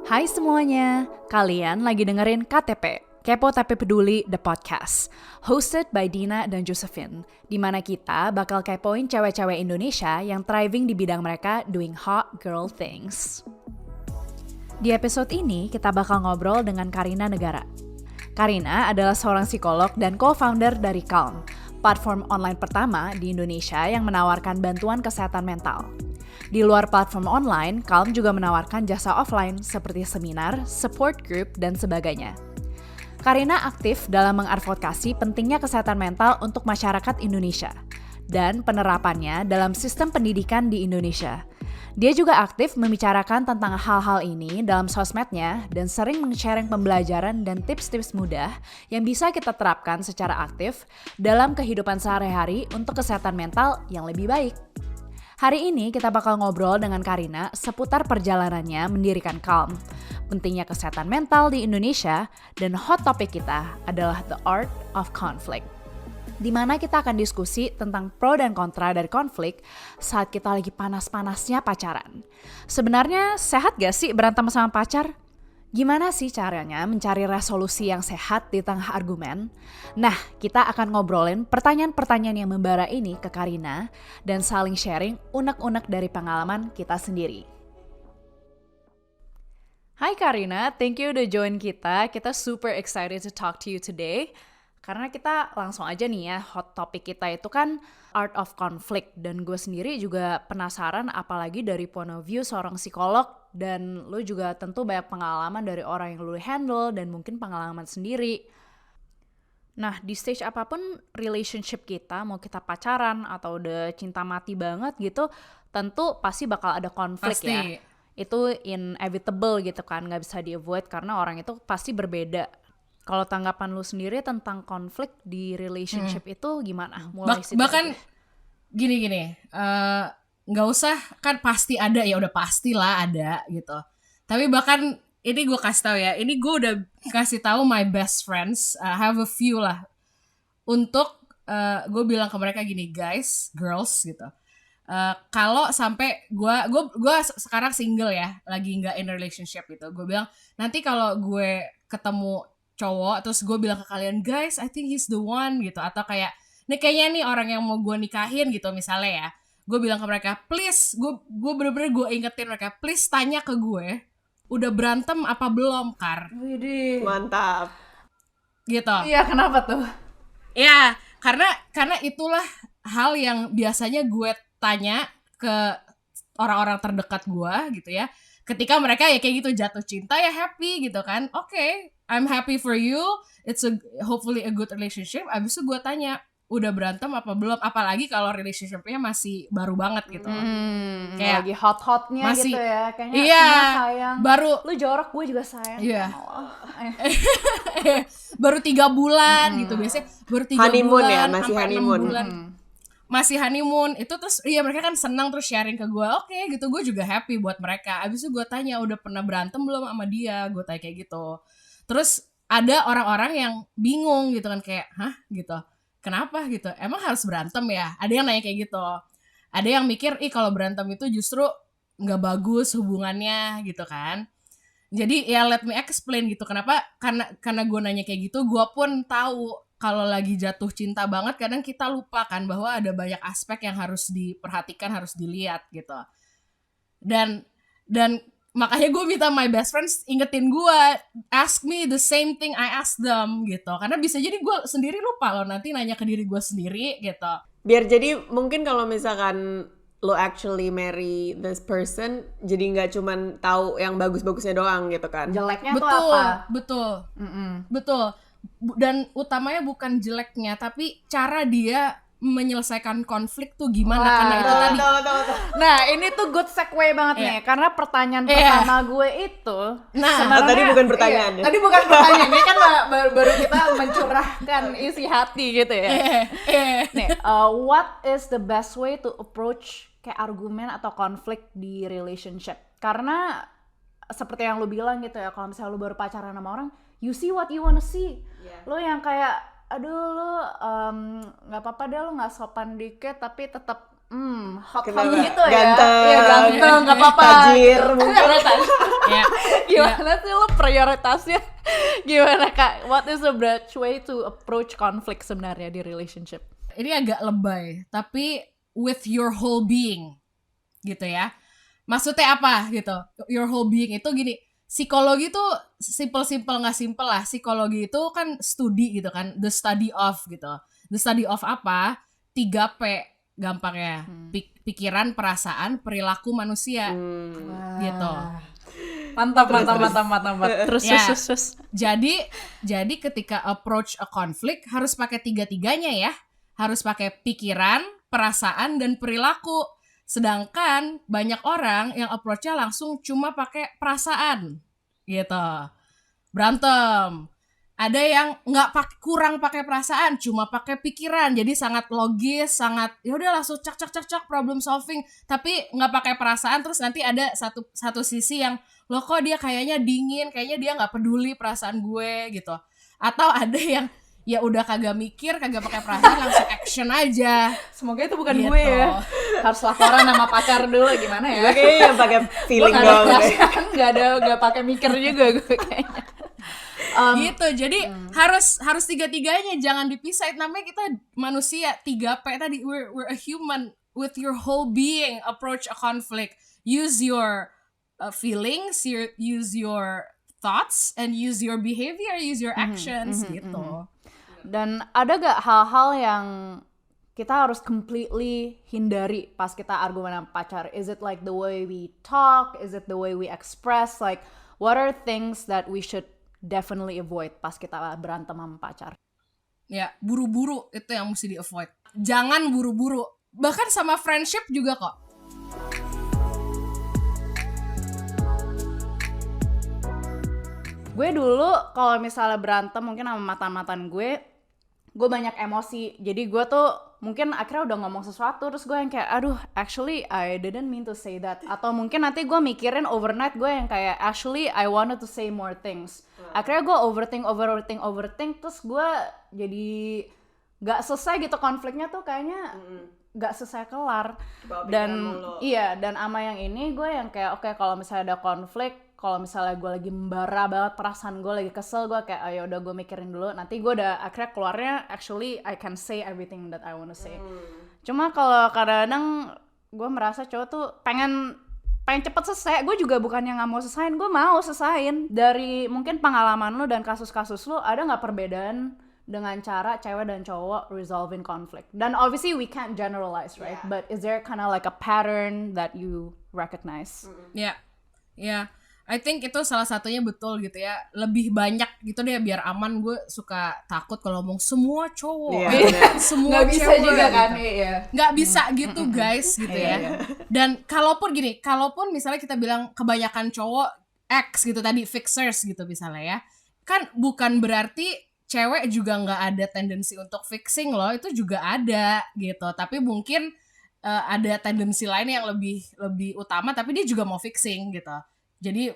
Hai semuanya, kalian lagi dengerin KTP, Kepo Tapi Peduli The Podcast, hosted by Dina dan Josephine, di mana kita bakal kepoin cewek-cewek Indonesia yang thriving di bidang mereka doing hot girl things. Di episode ini, kita bakal ngobrol dengan Karina Negara. Karina adalah seorang psikolog dan co-founder dari Calm, platform online pertama di Indonesia yang menawarkan bantuan kesehatan mental. Di luar platform online, Calm juga menawarkan jasa offline seperti seminar, support group, dan sebagainya. Karina aktif dalam mengadvokasi pentingnya kesehatan mental untuk masyarakat Indonesia dan penerapannya dalam sistem pendidikan di Indonesia. Dia juga aktif membicarakan tentang hal-hal ini dalam sosmednya dan sering men-sharing pembelajaran dan tips-tips mudah yang bisa kita terapkan secara aktif dalam kehidupan sehari-hari untuk kesehatan mental yang lebih baik. Hari ini kita bakal ngobrol dengan Karina seputar perjalanannya mendirikan Calm, pentingnya kesehatan mental di Indonesia, dan hot topic kita adalah The Art of Conflict, di mana kita akan diskusi tentang pro dan kontra dari konflik saat kita lagi panas-panasnya pacaran. Sebenarnya sehat gak sih berantem sama pacar? Gimana sih caranya mencari resolusi yang sehat di tengah argumen? Nah, kita akan ngobrolin pertanyaan-pertanyaan yang membara ini ke Karina dan saling sharing unek-unek dari pengalaman kita sendiri. Hai Karina, thank you udah join kita. Kita super excited to talk to you today. Karena kita langsung aja nih ya, hot topic kita itu kan art of conflict. Dan gue sendiri juga penasaran apalagi dari point of view seorang psikolog. Dan lo juga tentu banyak pengalaman dari orang yang lo handle dan mungkin pengalaman sendiri. Nah, di stage apapun relationship kita, mau kita pacaran atau udah cinta mati banget gitu, tentu pasti bakal ada konflik ya. Itu inevitable gitu kan, gak bisa di-avoid karena orang itu pasti berbeda. Kalau tanggapan lu sendiri tentang konflik di relationship itu gimana? Mulai situ bahkan gini, nggak usah kan pasti ada ya, udah pastilah ada gitu. Tapi bahkan ini gue kasih tahu ya, ini gue udah kasih tahu my best friends, have a few lah, untuk gue bilang ke mereka gini, guys, girls gitu. Kalau sampai gue sekarang single ya, lagi nggak in relationship gitu, gue bilang nanti kalau gue ketemu cowok terus gue bilang ke kalian, guys, I think he's the one gitu, atau kayak nih kayaknya nih orang yang mau gue nikahin gitu misalnya ya, gue bilang ke mereka, please, gue bener-bener gue ingetin mereka, please tanya ke gue udah berantem apa belum, Kar. Widih. Mantap. Gitu. Iya, kenapa tuh? Ya, karena itulah hal yang biasanya gue tanya ke orang-orang terdekat gue gitu ya. Ketika mereka ya kayak gitu jatuh cinta ya happy gitu kan. Oke, I'm happy for you. It's hopefully a good relationship. Abis itu gue tanya, udah berantem apa belum? Apalagi kalau relationship-nya masih baru banget gitu. Kayak lagi hot-hotnya masih, gitu ya. Kayaknya iya, sayang. baru lu jorok, gue juga sayang. Iya. Baru 3 bulan gitu biasanya. Baru 3 honeymoon bulan ya, masih honeymoon. Masih honeymoon. Itu terus iya mereka kan senang terus sharing ke gue. Oke, gitu, gue juga happy buat mereka. Abis itu gue tanya, udah pernah berantem belum sama dia? Gue tanya kayak gitu. Terus ada orang-orang yang bingung gitu kan, kayak hah gitu, kenapa gitu, emang harus berantem ya? Ada yang nanya kayak gitu. Ada yang mikir kalau berantem itu justru nggak bagus hubungannya gitu kan. Jadi ya let me explain gitu, kenapa, karena gue nanya kayak gitu, gue pun tahu kalau lagi jatuh cinta banget kadang kita lupa kan bahwa ada banyak aspek yang harus diperhatikan, harus dilihat gitu. Dan makanya gue minta my best friends ingetin gue, ask me the same thing I ask them gitu, karena bisa jadi gue sendiri lupa loh nanti nanya ke diri gue sendiri gitu. Biar jadi mungkin kalau misalkan lo actually marry this person, jadi nggak cuman tahu yang bagus-bagusnya doang gitu kan. Jeleknya tuh apa? Betul. Dan utamanya bukan jeleknya, tapi cara dia menyelesaikan konflik tuh gimana. Karena itu tadi. Nah, ini tuh good segue banget nih, karena pertanyaan pertama gue itu tadi bukan pertanyaan ya. Tadi bukan pertanyaan, ini kan baru kita mencurahkan isi hati gitu ya. Nih, what is the best way to approach kayak argumen atau konflik di relationship? Karena seperti yang lu bilang gitu ya, kalau misalnya lu baru pacaran sama orang, you see what you wanna see. Lu yang kayak aduh lu nggak apa-apa deh lu nggak sopan dikit tapi tetap hot Kenapa? gitu ya. Ganteng. Iya, ganteng, nggak apa-apa. Tajir, mungkin. Ya. Gimana sih lo prioritasnya? Gimana Kak? What is the best way to approach conflict sebenarnya di relationship? Ini agak lebay, tapi with your whole being gitu ya. Maksudnya apa gitu? Your whole being itu gini, psikologi tuh simple nggak simple lah. Psikologi itu kan studi gitu kan, the study of gitu. The study of apa? 3P gampangnya. Pikiran, perasaan, perilaku manusia gitu. Mantap. Terus, Ya. terus. Jadi ketika approach a conflict harus pakai tiga-tiganya ya. Harus pakai pikiran, perasaan, dan perilaku. Sedangkan banyak orang yang approach-nya langsung cuma pakai perasaan gitu. Berantem. Ada yang kurang pakai perasaan, cuma pakai pikiran. Jadi sangat logis, sangat ya udah langsung cak problem solving, tapi nggak pakai perasaan. Terus nanti ada satu sisi yang loh kok dia kayaknya dingin, kayaknya dia nggak peduli perasaan gue gitu. Atau ada yang ya udah kagak mikir, kagak pakai perasaan, langsung action aja. Semoga itu bukan Gitu. gue ya. Harus laporan sama pacar dulu gimana ya? Kayaknya yang pakai feeling Gue nggak ada doang deh. perasaan, nggak pakai mikir juga gue kayaknya. Gitu. Jadi harus tiga-tiganya, jangan dipisah. Namanya kita manusia, 3P tadi. We're a human with your whole being approach a conflict. Use your feelings, use your thoughts, and use your behavior, use your actions gitu. Dan ada gak hal-hal yang kita harus completely hindari pas kita argumen sama pacar? Is it like the way we talk? Is it the way we express? Like, what are things that we should definitely avoid pas kita berantem sama pacar? Ya, buru-buru itu yang mesti di-avoid. Jangan buru-buru. Bahkan sama friendship juga kok. Gue dulu kalau misalnya berantem mungkin sama mantan-mantan gue banyak emosi. Jadi gue tuh mungkin akhirnya udah ngomong sesuatu terus gue yang kayak aduh actually I didn't mean to say that. Atau mungkin nanti gue mikirin overnight gue yang kayak actually I wanted to say more things. Akhirnya gue overthink terus gue jadi gak selesai gitu konfliknya tuh kayaknya gak selesai kelar. Dan iya, dan ama yang ini gue yang kayak oke, kalau misalnya ada konflik, kalau misalnya gue lagi membara banget perasaan gue, lagi kesel, gue kayak ayo udah gue mikirin dulu, nanti gue udah akhirnya keluarnya actually I can say everything that I want to say. Cuma kalau kadang-kadang gue merasa cowok tuh pengen cepet selesai. Gue juga bukan yang nggak mau selesaiin, gue mau selesaiin. Dari mungkin pengalaman lu dan kasus-kasus lu, ada nggak perbedaan dengan cara cewek dan cowok resolving conflict? Dan obviously we can't generalize, right? Yeah. But is there kind of like a pattern that you recognize? Ya, I think itu salah satunya betul gitu ya. Lebih banyak gitu deh biar aman. Gue suka takut kalau ngomong semua cowok, Iya, gitu. bener. Semua Nggak bisa cewek, juga gitu. kan, iya. Nggak bisa gitu guys gitu Iya, ya. iya. Dan kalaupun misalnya kita bilang kebanyakan cowok X gitu tadi, fixers gitu misalnya ya, kan bukan berarti cewek juga nggak ada tendensi untuk fixing loh. Itu juga ada gitu. Tapi mungkin ada tendensi lain yang lebih utama, tapi dia juga mau fixing gitu. Jadi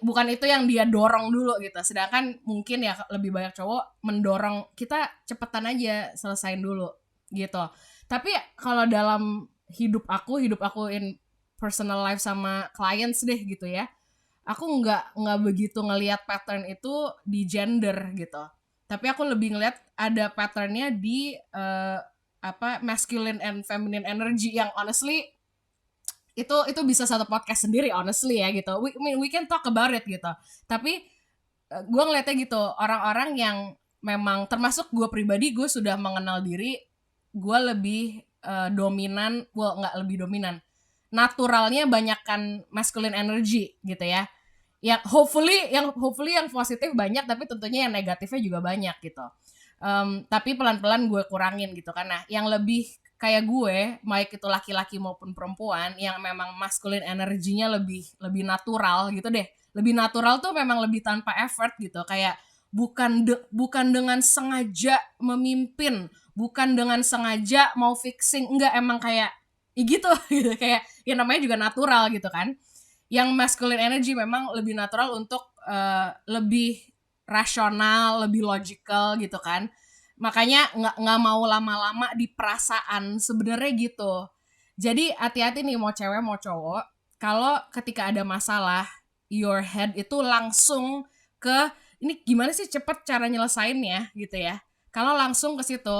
bukan itu yang dia dorong dulu gitu. Sedangkan mungkin ya lebih banyak cowok mendorong kita cepetan aja selesain dulu gitu. Tapi kalau dalam hidup aku in personal life sama clients deh gitu ya, aku nggak begitu ngelihat pattern itu di gender gitu. Tapi aku lebih ngelihat ada patternnya di masculine and feminine energy yang honestly itu bisa satu podcast sendiri honestly ya gitu. We can talk about it gitu. Tapi gue ngeliatnya gitu, orang-orang yang memang termasuk gue pribadi, gue sudah mengenal diri, gue lebih dominan, nggak lebih dominan, naturalnya banyakkan masculine energy gitu ya. Yang hopefully yang positif banyak, tapi tentunya yang negatifnya juga banyak gitu. Tapi pelan-pelan gue kurangin gitu kan. Nah, yang lebih kayak gue, baik itu laki-laki maupun perempuan, yang memang masculine energinya lebih natural gitu deh. Lebih natural tuh memang lebih tanpa effort gitu. Kayak bukan dengan sengaja memimpin, bukan dengan sengaja mau fixing, enggak, emang kayak gitu kayak ya namanya juga natural gitu kan. Yang masculine energy memang lebih natural untuk lebih rasional, lebih logical gitu kan. Makanya nggak mau lama-lama di perasaan sebenarnya gitu. Jadi hati-hati nih mau cewek mau cowok, kalau ketika ada masalah, your head itu langsung ke ini gimana sih cepet cara nyelesainnya gitu ya. Kalau langsung ke situ,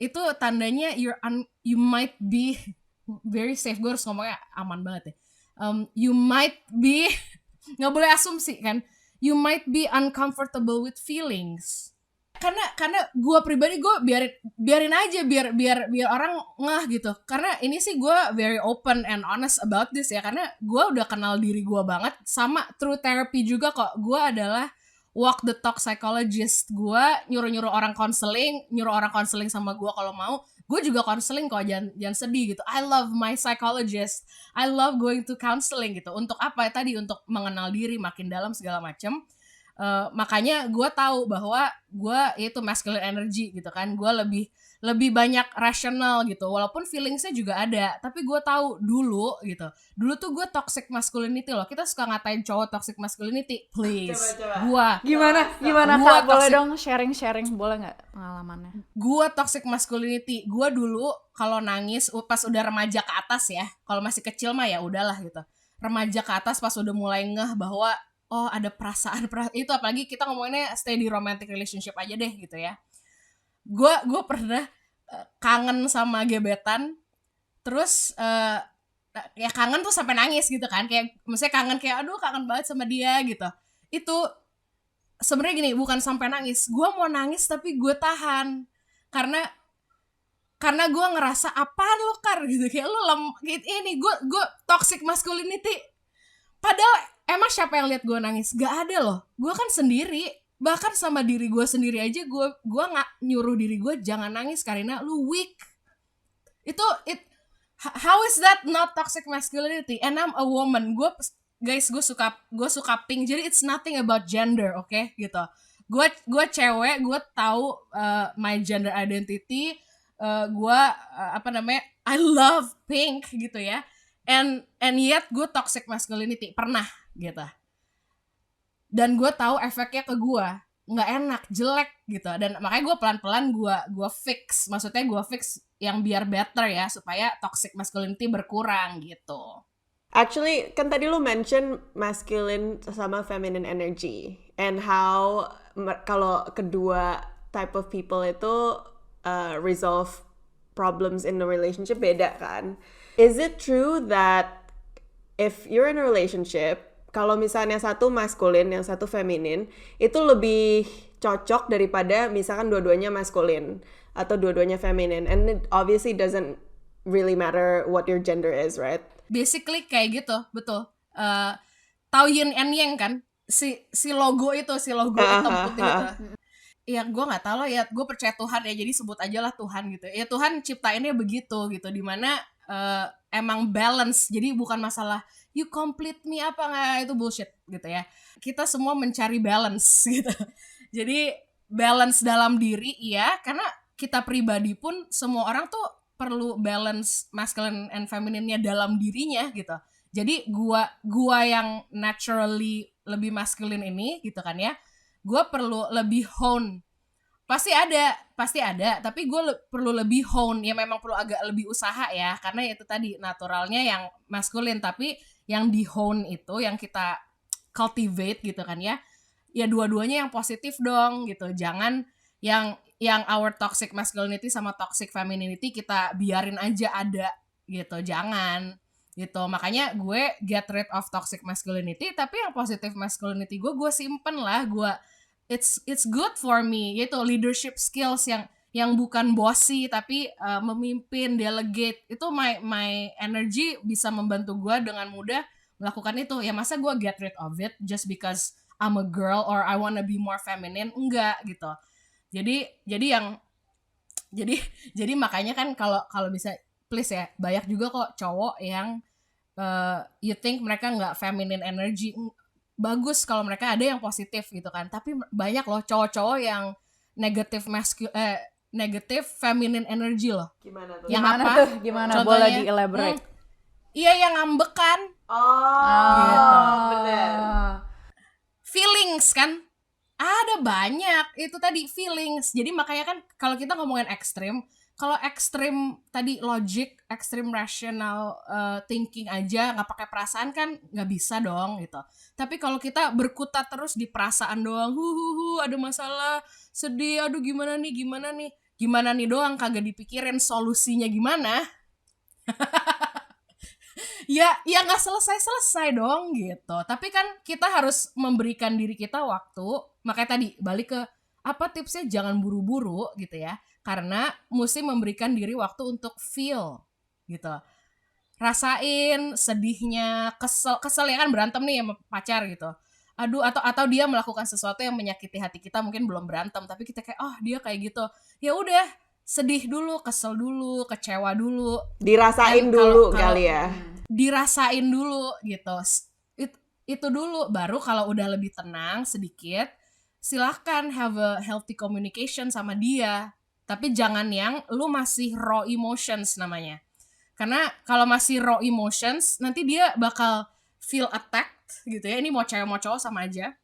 itu tandanya you might be very safe. Gue harus ngomongnya aman banget ya. You might be nggak boleh asumsi kan. You might be uncomfortable with feelings. Karena gue pribadi gue biarin aja biar orang ngeh gitu. Karena ini sih gue very open and honest about this ya. Karena gue udah kenal diri gue banget. Sama through therapy juga kok. Gue adalah walk the talk psychologist. Gue nyuruh orang konseling sama gue kalau mau. Gue juga konseling kok, jangan sedih gitu. I love my psychologist. I love going to counseling gitu. Untuk apa tadi? Untuk mengenal diri makin dalam segala macam. Makanya gue tahu bahwa gue itu masculine energy gitu kan. Gue lebih banyak rasional gitu. Walaupun feelingsnya juga ada, tapi gue tahu dulu gitu. Dulu tuh gue toxic masculinity loh. Kita suka ngatain cowok toxic masculinity. Please, gue Gimana Gua Kak? Boleh toxic. dong sharing boleh nggak pengalamannya? Gue toxic masculinity. Gue dulu kalau nangis pas udah remaja ke atas ya. Kalau masih kecil mah ya udahlah gitu. Remaja ke atas pas udah mulai ngeh bahwa oh ada perasaan itu, apalagi kita ngomonginnya stay di romantic relationship aja deh gitu ya. Gue pernah kangen sama gebetan, terus ya kangen tuh sampai nangis gitu kan, kayak maksudnya kangen banget sama dia gitu. Itu sebenarnya gini, bukan sampai nangis, gue mau nangis tapi gue tahan karena gue ngerasa apaan lo Kar gitu, kayak lo gitu, ini gue toxic masculinity. Padahal emang siapa yang lihat gue nangis? Gak ada loh. Gue kan sendiri. Bahkan sama diri gue sendiri aja gue nggak nyuruh diri gue jangan nangis karena lu weak. How is that not toxic masculinity? And I'm a woman. Gue suka pink. Jadi it's nothing about gender, oke? Gitu. Gue cewek. Gue tahu my gender identity. I love pink gitu ya. And yet gue toxic masculinity pernah gitu, dan gue tahu efeknya ke gue nggak enak, jelek gitu, dan makanya gue pelan-pelan gue fix, maksudnya gue fix yang biar better ya, supaya toxic masculinity berkurang gitu. Actually, kan tadi lu mention masculine sama feminine energy and how kalau kedua type of people itu resolve problems in the relationship beda kan. Is it true that if you're in a relationship, kalau misalnya satu maskulin, yang satu feminin, itu lebih cocok daripada misalkan dua-duanya maskulin atau dua-duanya feminin, and it obviously doesn't really matter what your gender is, right? Basically kayak gitu, betul. Tahu yin and yang kan? Si logo hitam putih itu. Ya gue nggak tahu lah ya, gue percaya Tuhan ya, jadi sebut aja lah Tuhan gitu. Ya Tuhan ciptainnya begitu gitu, dimana emang balance, jadi bukan masalah you complete me apa nggak, itu bullshit gitu ya. Kita semua mencari balance gitu. Jadi balance dalam diri ya, karena kita pribadi pun semua orang tuh perlu balance masculine and feminine-nya dalam dirinya gitu. Jadi gua yang naturally lebih masculine ini gitu kan ya, gue perlu lebih hone. Pasti ada, tapi gue perlu lebih hone, ya memang perlu agak lebih usaha ya, karena itu tadi naturalnya yang maskulin, tapi yang di hone itu yang kita cultivate gitu kan ya dua-duanya yang positif dong gitu, jangan yang our toxic masculinity sama toxic femininity kita biarin aja ada gitu, jangan gitu. Makanya gue get rid of toxic masculinity, tapi yang positive masculinity gue simpen lah, it's good for me gitu, leadership skills yang bukan bossy tapi memimpin, delegate, itu my energy bisa membantu gue dengan mudah melakukan itu. Ya masa gue get rid of it just because I'm a girl or I wanna be more feminine, enggak gitu. Jadi makanya kan kalau bisa please ya, banyak juga kok cowok yang you think mereka nggak feminine energy. Bagus kalau mereka ada yang positif gitu kan, tapi banyak loh cowok-cowok yang negative feminine energy loh. Gimana tuh? Gimana? Contohnya, Boleh di-elaborate? Iya, yang ngambekan. Gitu. Bener. Feelings kan ada banyak, itu tadi feelings. Jadi makanya kan kalau kita ngomongin ekstrim, kalau ekstrim tadi logic, ekstrim rational thinking aja nggak pakai perasaan kan nggak bisa dong gitu. Tapi kalau kita berkutat terus di perasaan doang, ada masalah, sedih, aduh gimana nih doang, kagak dipikirin solusinya gimana, ya nggak selesai dong gitu. Tapi kan kita harus memberikan diri kita waktu. Makanya tadi balik ke apa tipsnya, jangan buru-buru gitu ya, karena mesti memberikan diri waktu untuk feel gitu, rasain sedihnya, kesel ya kan, berantem nih sama pacar gitu, aduh, atau dia melakukan sesuatu yang menyakiti hati kita, mungkin belum berantem tapi kita kayak oh dia kayak gitu, ya udah, sedih dulu, kesel dulu, kecewa dulu, Dirasain And dulu kalau- kali ya. dirasain dulu gitu. Itu dulu, baru kalau udah lebih tenang sedikit, silahkan have a healthy communication sama dia. Tapi jangan yang lu masih raw emotions namanya. Karena kalau masih raw emotions, nanti dia bakal feel attacked gitu ya. Ini mau cewek mau cowok sama aja.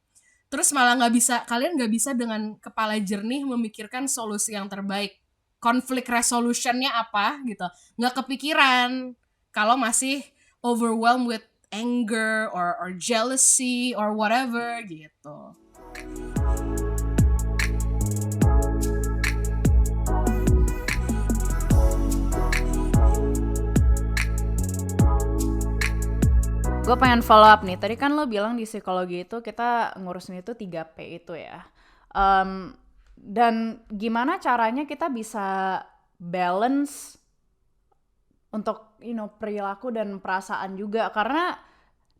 Terus malah kalian nggak bisa dengan kepala jernih memikirkan solusi yang terbaik. Conflict resolutionnya apa gitu. Nggak kepikiran kalau masih overwhelmed with anger or jealousy or whatever gitu. Gue pengen follow up nih. Tadi kan lo bilang di psikologi itu kita ngurusin itu 3P itu ya. Dan gimana caranya kita bisa balance untuk perilaku dan perasaan juga, karena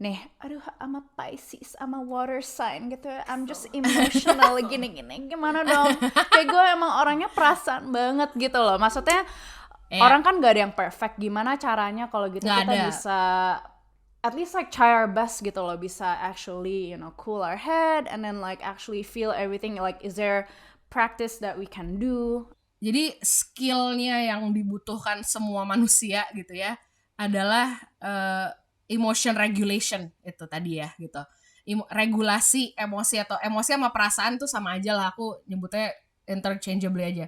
nih, aduh, I'm a Pisces, I'm a water sign gitu ya, I'm just emotional gini-gini, gimana dong? Kayak gue emang orangnya perasaan banget gitu loh. Maksudnya orang kan gak ada yang perfect. Gimana caranya kalau gitu Nggak kita ada. bisa at least like try our best gitu loh, bisa actually cool our head and then like actually feel everything. Like is there practice that we can do? Jadi skillnya yang dibutuhkan semua manusia gitu ya adalah emotion regulation itu tadi ya gitu. Regulasi emosi, atau emosi sama perasaan tuh sama aja lah, aku nyebutnya interchangeably aja.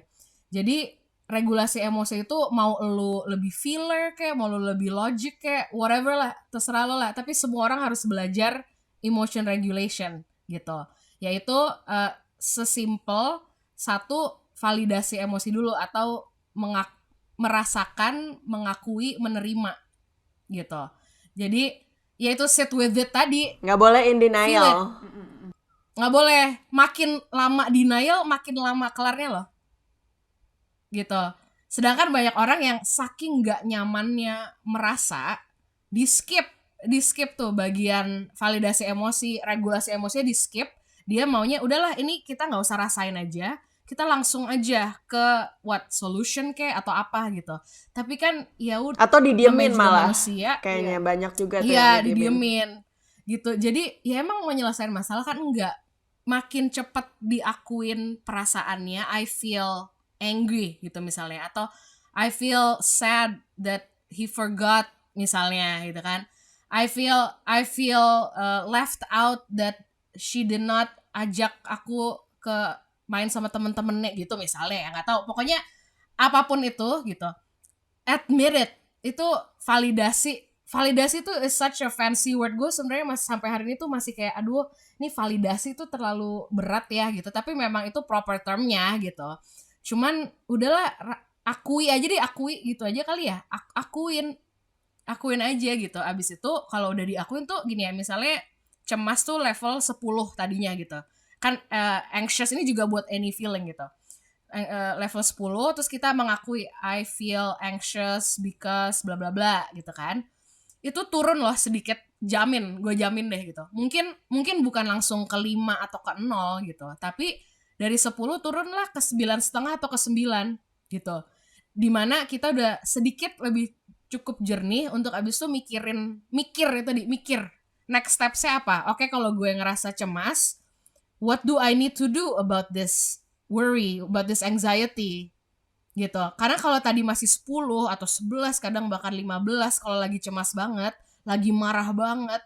Jadi regulasi emosi itu mau lu lebih feeler kayak, mau lu lebih logic kayak, whatever lah, terserah lo lah. Tapi semua orang harus belajar emotion regulation gitu. Yaitu sesimpel satu, validasi emosi dulu, atau merasakan, mengakui, menerima gitu. Jadi ya itu sit with it tadi. Nggak boleh in denial. Nggak boleh makin lama denial, makin lama kelarnya loh gitu. Sedangkan banyak orang yang saking nggak nyamannya merasa, di skip tuh bagian validasi emosi, regulasi emosinya di skip. Dia maunya udahlah, ini kita nggak usah rasain aja, kita langsung aja ke solution kayak atau apa gitu. Tapi kan ya udah, Atau didiemin namanya juga malah. manusia, Kayaknya banyak juga tuh iya yang didiemin. didiemin gitu. Jadi ya emang mau nyelesain masalah kan enggak. Makin cepet diakuin perasaannya, I feel angry gitu misalnya, atau I feel sad that he forgot misalnya gitu kan. I feel left out that she did not ajak aku ke main sama temen-temennya gitu misalnya ya, nggak tahu, pokoknya apapun itu gitu, admit it. Itu validasi itu is such a fancy word. Gue sebenarnya masih sampai hari ini tuh masih kayak aduh, ini validasi tuh terlalu berat ya gitu, tapi memang itu proper termnya gitu. Cuman udahlah, akui aja deh, akui gitu aja kali ya, akuin aja gitu. Abis itu kalau udah diakuin tuh gini ya, misalnya cemas tuh level 10 tadinya gitu kan, anxious ini juga buat any feeling gitu, level 10, terus kita mengakui I feel anxious because bla bla bla gitu kan, itu turun loh sedikit, gue jamin deh gitu. Mungkin bukan langsung ke 5 atau ke 0 gitu, tapi dari 10 turunlah ke 9,5 atau ke 9 gitu, dimana kita udah sedikit lebih cukup jernih untuk abis itu mikir next step-nya apa. Oke, kalau gue ngerasa cemas, what do I need to do about this worry, about this anxiety gitu. Karena kalau tadi masih 10 atau 11, kadang bahkan 15 kalau lagi cemas banget, lagi marah banget,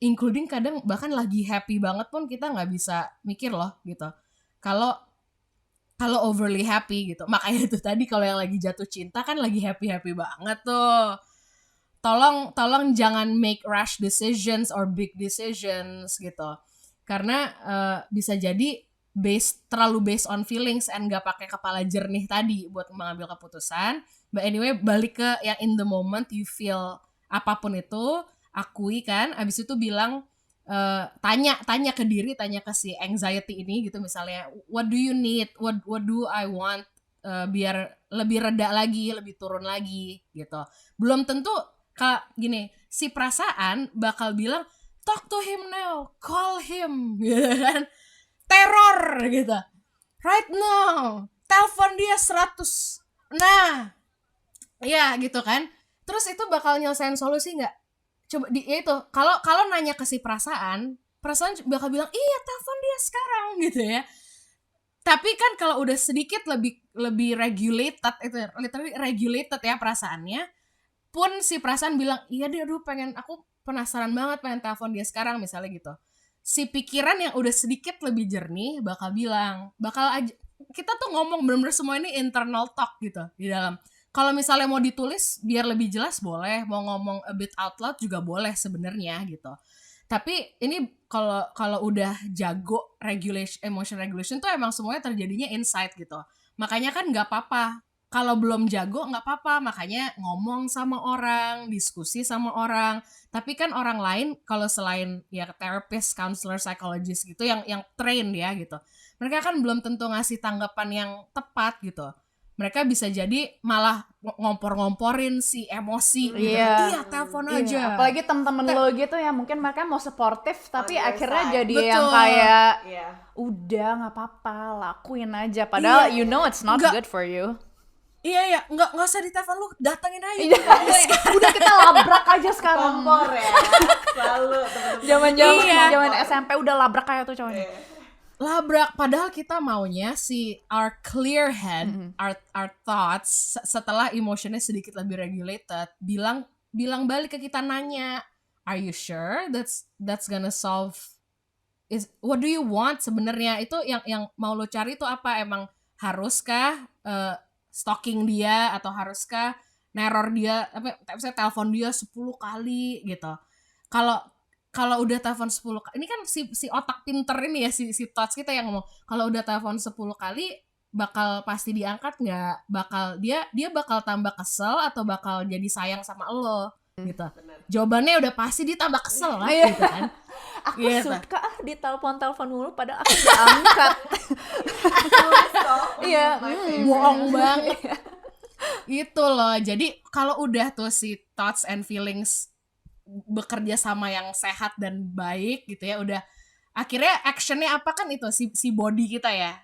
including kadang bahkan lagi happy banget pun kita nggak bisa mikir loh gitu. Kalau kalau overly happy gitu. Makanya itu tadi kalau yang lagi jatuh cinta kan lagi happy banget tuh. Tolong jangan make rash decisions or big decisions gitu. Karena bisa jadi terlalu based on feelings and gak pakai kepala jernih tadi buat mengambil keputusan. But anyway, balik ke yang in the moment you feel apapun itu, akui kan, abis itu bilang tanya ke diri, tanya ke si anxiety ini gitu, misalnya what do you need, what do I want, biar lebih reda lagi, lebih turun lagi gitu. Belum tentu gini, si perasaan bakal bilang talk to him now, call him gitu kan, teror gitu, right now telepon dia 100, nah ya gitu kan. Terus itu bakal nyelesain solusi nggak? Coba ya itu, kalau nanya ke si perasaan bakal bilang iya telepon dia sekarang gitu ya. Tapi kan kalau udah sedikit lebih regulated, itu literally regulated ya perasaannya, pun si perasaan bilang iya dia aku penasaran banget pengen telepon dia sekarang misalnya gitu. Si pikiran yang udah sedikit lebih jernih bakal kita tuh ngomong bener-bener semua ini internal talk gitu di dalam. Kalau misalnya mau ditulis biar lebih jelas boleh, mau ngomong a bit out loud juga boleh sebenarnya gitu. Tapi ini kalau udah jago emotion regulation tuh emang semuanya terjadinya inside gitu. Makanya kan nggak apa-apa. Kalau belum jago nggak apa-apa, makanya ngomong sama orang, diskusi sama orang. Tapi kan orang lain kalau selain ya therapist, counselor, psychologist gitu yang train ya gitu, mereka kan belum tentu ngasih tanggapan yang tepat gitu. Mereka bisa jadi malah ngompor-ngomporin si emosi gitu. Iya, telepon aja. Apalagi temen-temen lo gitu ya, mungkin mereka mau suportif tapi akhirnya jadi Betul. yang kayak udah nggak apa-apa, lakuin aja. Padahal you know it's not good for you. Iya, nggak usah ditelepon, lu datengin aja. Udah kita labrak aja sekarang. Kompor ya, selalu Zaman SMP udah labrak kayak tuh cowoknya. Labrak, padahal kita maunya si our clear head, our thoughts setelah emotionnya sedikit lebih regulated, bilang balik ke kita, nanya, are you sure that's gonna solve, what do you want sebenarnya, itu yang mau lo cari itu apa, emang haruskah stalking dia atau haruskah neror dia, misalnya telepon dia 10 kali gitu. Kalau udah telepon 10 kali, ini kan si otak pinter ini ya, si thoughts kita yang ngomong, kalau udah telepon 10 kali bakal pasti diangkat nggak, dia bakal tambah kesel atau bakal jadi sayang sama lo gitu. Jawabannya udah pasti dia tambah kesel lah gitu kan. Aku suka ditelepon mulu padahal aku diangkat. Iya, bohong banget. Itu loh. Jadi kalau udah tuh si thoughts and feelings bekerja sama yang sehat dan baik gitu ya, udah akhirnya actionnya apa kan itu si body kita ya,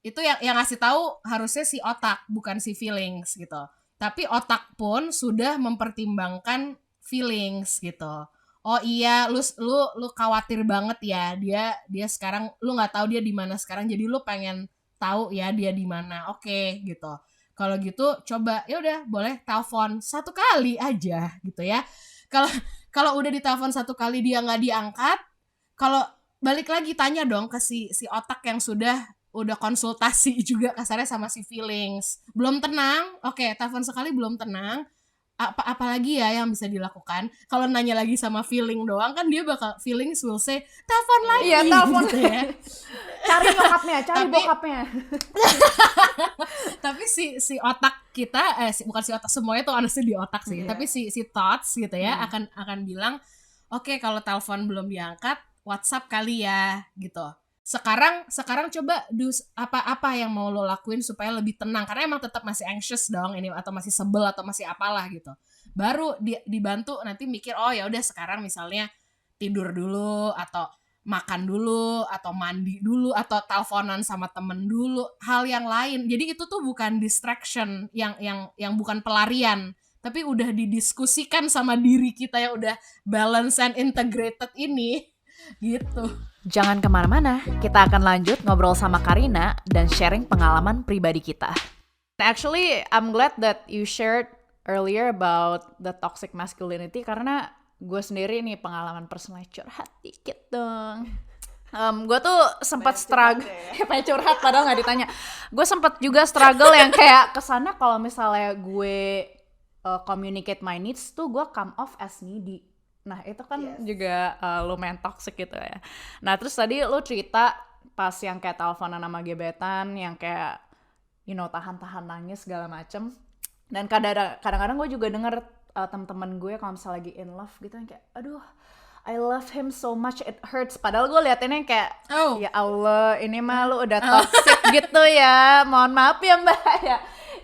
itu yang ngasih tahu harusnya si otak bukan si feelings gitu. Tapi otak pun sudah mempertimbangkan feelings gitu. Oh iya, lu khawatir banget ya, dia sekarang, lu nggak tahu dia di mana sekarang, jadi lu pengen tahu ya dia di mana. Oke gitu. Kalau gitu coba ya udah boleh telepon 1 kali aja gitu ya. Kalau udah ditelepon 1 kali dia nggak diangkat, kalau balik lagi tanya dong ke si otak yang udah konsultasi juga kasarnya sama si feelings. Belum tenang, oke, telepon sekali belum tenang, apalagi ya yang bisa dilakukan. Kalau nanya lagi sama feeling doang kan dia bakal, feelings will say telepon lagi. Iya, telepon gitu ya. Cari nyokapnya, cari bokapnya. Tapi si otak kita, bukan si otak, semuanya tuh honestly di otak sih. Tapi si thoughts gitu ya akan bilang, oke, kalau telepon belum diangkat, WhatsApp kali ya gitu. Sekarang coba apa yang mau lo lakuin supaya lebih tenang, karena emang tetap masih anxious dong ini, atau masih sebel atau masih apalah gitu. Baru dibantu nanti mikir, oh ya udah sekarang misalnya tidur dulu atau makan dulu atau mandi dulu atau teleponan sama temen dulu, hal yang lain. Jadi itu tuh bukan distraction yang bukan pelarian, tapi udah didiskusikan sama diri kita yang udah balance and integrated ini gitu. Jangan kemana-mana, kita akan lanjut ngobrol sama Karina dan sharing pengalaman pribadi kita. Actually, I'm glad that you shared earlier about the toxic masculinity, karena gue sendiri nih pengalaman personal curhat dikit dong. Gue tuh sempat struggle, ya. pengen curhat padahal nggak ditanya. Gue sempat juga struggle yang kayak kesana kalau misalnya gue communicate my needs tuh gue come off as needy. Nah itu kan Yes. juga lumayan toxic gitu ya. Nah terus tadi lo cerita pas yang kayak teleponan sama gebetan, yang kayak tahan-tahan nangis segala macem. Dan kadang-kadang gue juga denger temen-temen gue kalau misalnya lagi in love gitu yang kayak aduh I love him so much it hurts, padahal gue liatinnya kayak ya Allah ini mah lu udah toxic gitu ya, mohon maaf ya mbak ya,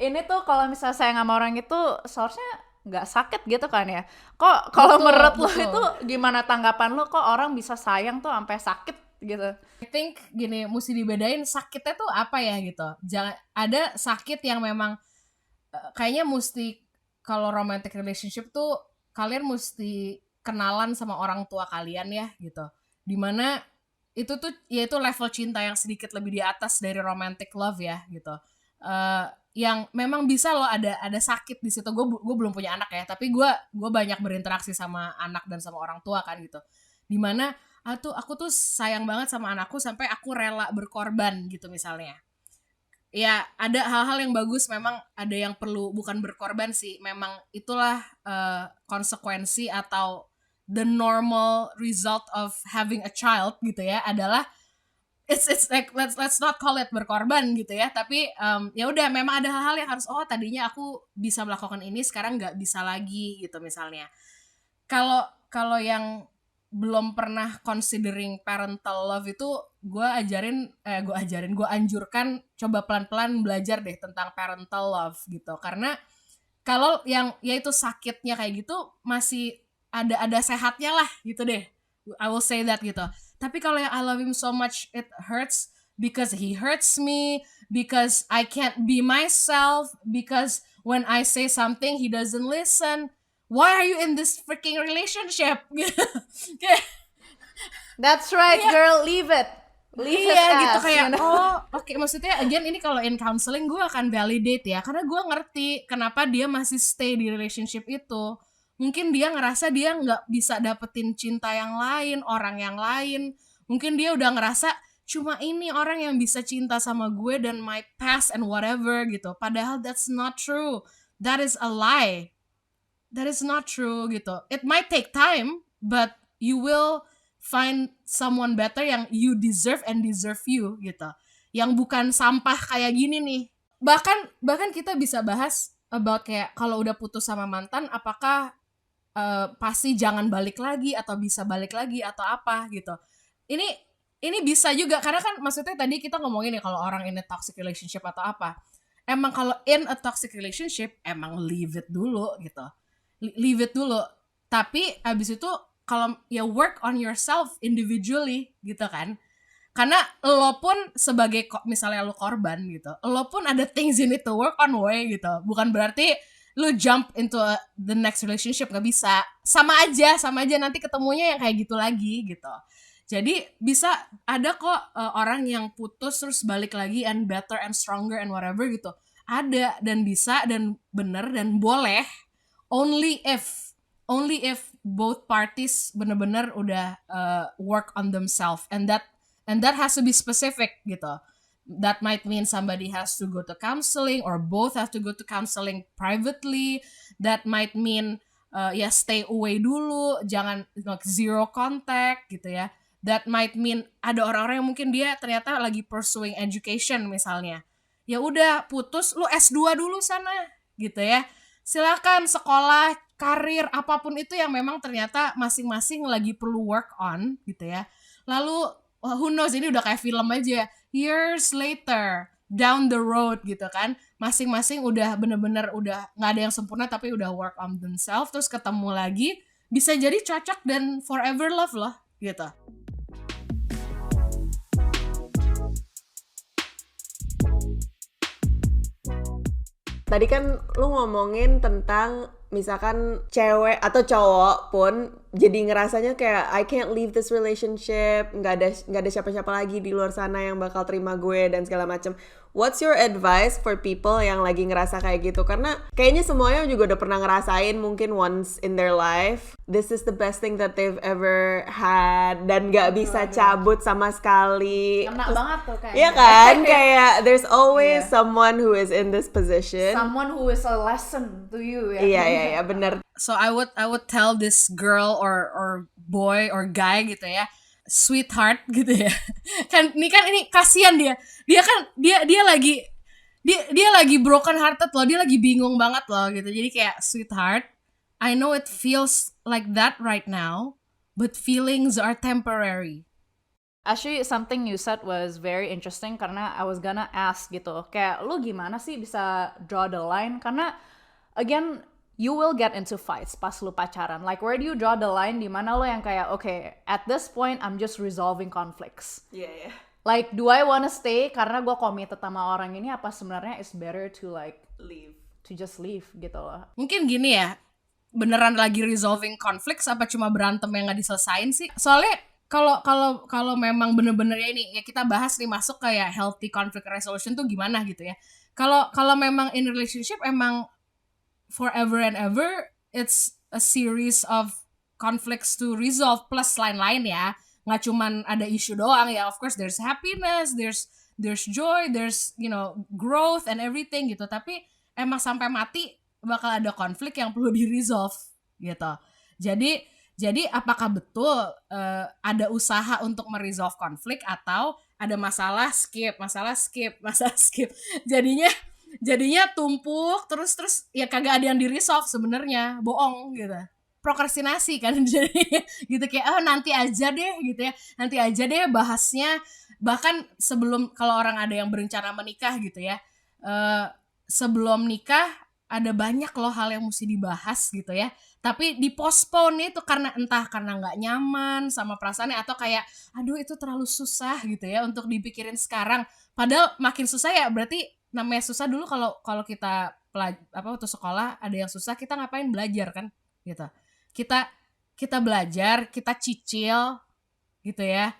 ini tuh kalau misalnya sayang sama orang itu seharusnya nggak sakit gitu kan ya. Kok kalau menurut lo itu gimana tanggapan lo, kok orang bisa sayang tuh sampai sakit gitu? I think gini, mesti dibedain sakitnya tuh apa ya gitu. Jangan ada sakit yang memang kayaknya mesti, kalau romantic relationship tuh kalian mesti kenalan sama orang tua kalian ya gitu. Dimana itu tuh yaitu level cinta yang sedikit lebih di atas dari romantic love ya gitu. Yang memang bisa loh ada sakit di situ. Gue belum punya anak ya, tapi gue banyak berinteraksi sama anak dan sama orang tua kan gitu. Dimana aku tuh sayang banget sama anakku sampai aku rela berkorban gitu misalnya. Ya ada hal-hal yang bagus, memang ada yang perlu bukan berkorban sih, memang itulah konsekuensi atau the normal result of having a child gitu ya, adalah it's like let's not call it berkorban gitu ya, tapi ya udah memang ada hal-hal yang harus tadinya aku bisa melakukan ini sekarang nggak bisa lagi gitu misalnya. Kalau yang belum pernah considering parental love itu gue anjurkan coba pelan-pelan belajar deh tentang parental love gitu, karena kalau yang yaitu sakitnya kayak gitu masih ada sehatnya lah gitu deh, I will say that gitu. Tapi kalau yang I love him so much it hurts because he hurts me, because I can't be myself, because when I say something he doesn't listen, why are you in this freaking relationship? That's right girl, leave it gitu us, kayak oke. Maksudnya again ini kalau in counseling gue akan validate ya, karena gue ngerti kenapa dia masih stay di relationship itu. Mungkin dia ngerasa dia nggak bisa dapetin cinta yang lain, orang yang lain. Mungkin dia udah ngerasa cuma ini orang yang bisa cinta sama gue dan my past and whatever gitu. Padahal that's not true. That is a lie. That is not true gitu. It might take time, but you will find someone better yang you deserve and deserve you gitu. Yang bukan sampah kayak gini nih. Bahkan kita bisa bahas about kayak kalau udah putus sama mantan, apakah pasti jangan balik lagi atau bisa balik lagi atau apa gitu. Ini bisa juga, karena kan maksudnya tadi kita ngomongin ya kalau orang in a toxic relationship atau apa. Emang kalau in a toxic relationship emang leave it dulu gitu. Leave it dulu. Tapi abis itu kalau ya work on yourself individually gitu kan. Karena lo pun sebagai misalnya lo korban gitu, lo pun ada things you need to work on way gitu. Bukan berarti lo jump into the next relationship, gak bisa. Sama aja nanti ketemunya yang kayak gitu lagi gitu. Jadi bisa ada kok orang yang putus terus balik lagi and better and stronger and whatever gitu. Ada dan bisa dan bener dan boleh. Only if both parties bener-bener udah work on themselves, and that has to be specific gitu. That might mean somebody has to go to counseling or both have to go to counseling privately. That might mean ya stay away dulu, jangan zero contact gitu ya. That might mean ada orang-orang yang mungkin dia ternyata lagi pursuing education misalnya. Ya udah putus, lu S2 dulu sana gitu ya. Silakan sekolah, karir, apapun itu yang memang ternyata masing-masing lagi perlu work on gitu ya. Lalu who knows, ini udah kayak film aja, years later down the road gitu kan, masing-masing udah bener-bener udah nggak ada yang sempurna tapi udah work on themselves, terus ketemu lagi bisa jadi cocok dan forever love loh gitu. Tadi kan lu ngomongin tentang misalkan cewek atau cowok pun jadi ngerasanya kayak I can't leave this relationship, nggak ada siapa-siapa lagi di luar sana yang bakal terima gue dan segala macam. What's your advice for people yang lagi ngerasa kayak gitu? Karena kayaknya semuanya juga udah pernah ngerasain mungkin once in their life. This is the best thing that they've ever had dan nggak bisa cabut sama sekali. Kena banget tuh kayaknya. Iya kan? Kayak there's always someone who is in this position. Someone who is a lesson to you ya. Iya, bener. So I would tell this girl or boy or guy gitu ya, sweetheart gitu ya. Ini kasihan dia. Dia lagi broken hearted loh. Dia lagi bingung banget loh gitu. Jadi kayak, sweetheart, I know it feels like that right now, but feelings are temporary. Actually, something you said was very interesting karena I was gonna ask gitu. Kayak lu gimana sih bisa draw the line? Karena again, you will get into fights pas lu pacaran. Like, where do you draw the line? Di mana lo yang kayak, okay, at this point I'm just resolving conflicts. Iya. Like, do I wanna stay karena gue committed sama orang ini, apa sebenarnya it's better to like leave, to just leave gitu loh. Mungkin gini ya, beneran lagi resolving conflicts apa cuma berantem yang nggak diselesain sih? Soalnya kalau memang bener-bener ya ini ya kita bahas nih, masuk kayak healthy conflict resolution tuh gimana gitu ya. Kalau memang in relationship emang forever and ever it's a series of conflicts to resolve plus lain-lain ya. Nggak cuman ada issue doang ya. Of course there's happiness, there's joy, there's growth and everything gitu. Tapi emang sampai mati bakal ada konflik yang perlu di-resolve gitu. Jadi apakah betul ada usaha untuk meresolve konflik atau ada masalah skip. Jadinya tumpuk terus ya kagak ada yang di-resolve sebenarnya, bohong gitu. Prokrastinasi kan jadi gitu kayak nanti aja deh gitu ya. Nanti aja deh bahasnya, bahkan sebelum, kalau orang ada yang berencana menikah gitu ya. Sebelum nikah ada banyak loh hal yang mesti dibahas gitu ya, tapi dipospone itu karena nggak nyaman sama perasaannya, atau kayak aduh itu terlalu susah gitu ya untuk dipikirin sekarang, padahal makin susah ya berarti namanya susah. Dulu kalau kita waktu sekolah ada yang susah, kita ngapain? Belajar kan gitu, kita belajar, kita cicil gitu ya.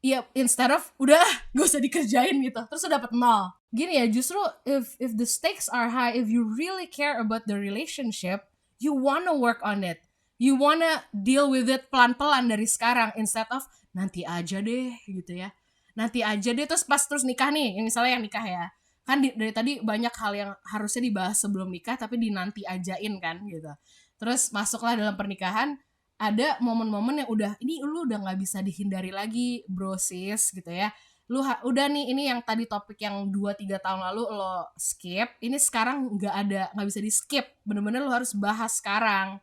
Iya, instead of udah gak usah dikerjain gitu, terus udah dapet 0. Gini ya, justru if the stakes are high, if you really care about the relationship, you wanna work on it, you wanna deal with it pelan-pelan dari sekarang, instead of nanti aja deh gitu ya, nanti aja deh, terus nikah nih, misalnya yang nikah ya kan, dari tadi banyak hal yang harusnya dibahas sebelum nikah tapi dinanti ajain kan gitu. Terus masuklah dalam pernikahan, ada momen-momen yang ini lu udah nggak bisa dihindari lagi bro sis gitu ya. Lu udah nih, ini yang tadi topik yang 2-3 tahun lalu lo skip, ini sekarang nggak bisa di skip, bener-bener lu harus bahas sekarang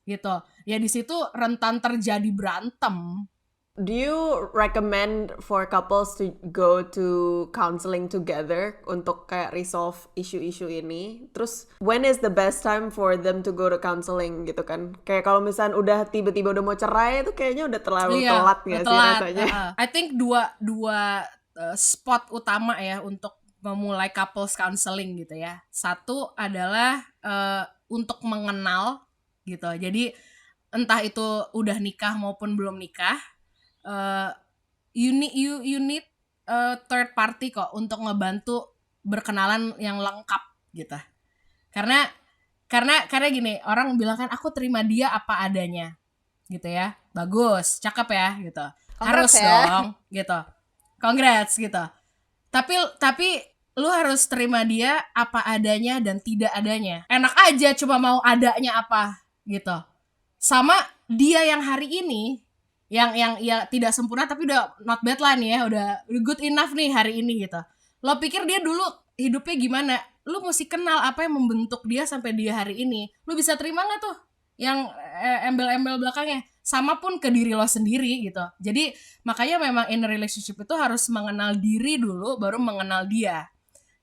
gitu ya. Di situ rentan terjadi berantem. Do you recommend for couples to go to counseling together untuk kayak resolve isu-isu ini? Terus when is the best time for them to go to counseling gitu kan? Kayak kalau misalnya udah tiba-tiba udah mau cerai itu kayaknya udah terlalu telat nggak sih rasanya? I think dua spot utama ya untuk memulai couples counseling gitu ya. Satu adalah untuk mengenal gitu. Jadi entah itu udah nikah maupun belum nikah, you need third party kok untuk ngebantu berkenalan yang lengkap gitu. Karena gini, orang bilang kan aku terima dia apa adanya gitu ya, bagus, cakep ya gitu, harus dong gitu, congrats gitu. Tapi lu harus terima dia apa adanya dan tidak adanya. Enak aja cuma mau adanya apa gitu, sama dia yang hari ini yang ya tidak sempurna tapi udah not bad lah nih ya, udah good enough nih hari ini gitu. Lo pikir dia dulu hidupnya gimana? Lu mesti kenal apa yang membentuk dia sampai dia hari ini. Lu bisa terima nggak tuh yang embel-embel belakangnya? Sama pun ke diri lo sendiri gitu. Jadi makanya memang in a relationship itu harus mengenal diri dulu baru mengenal dia.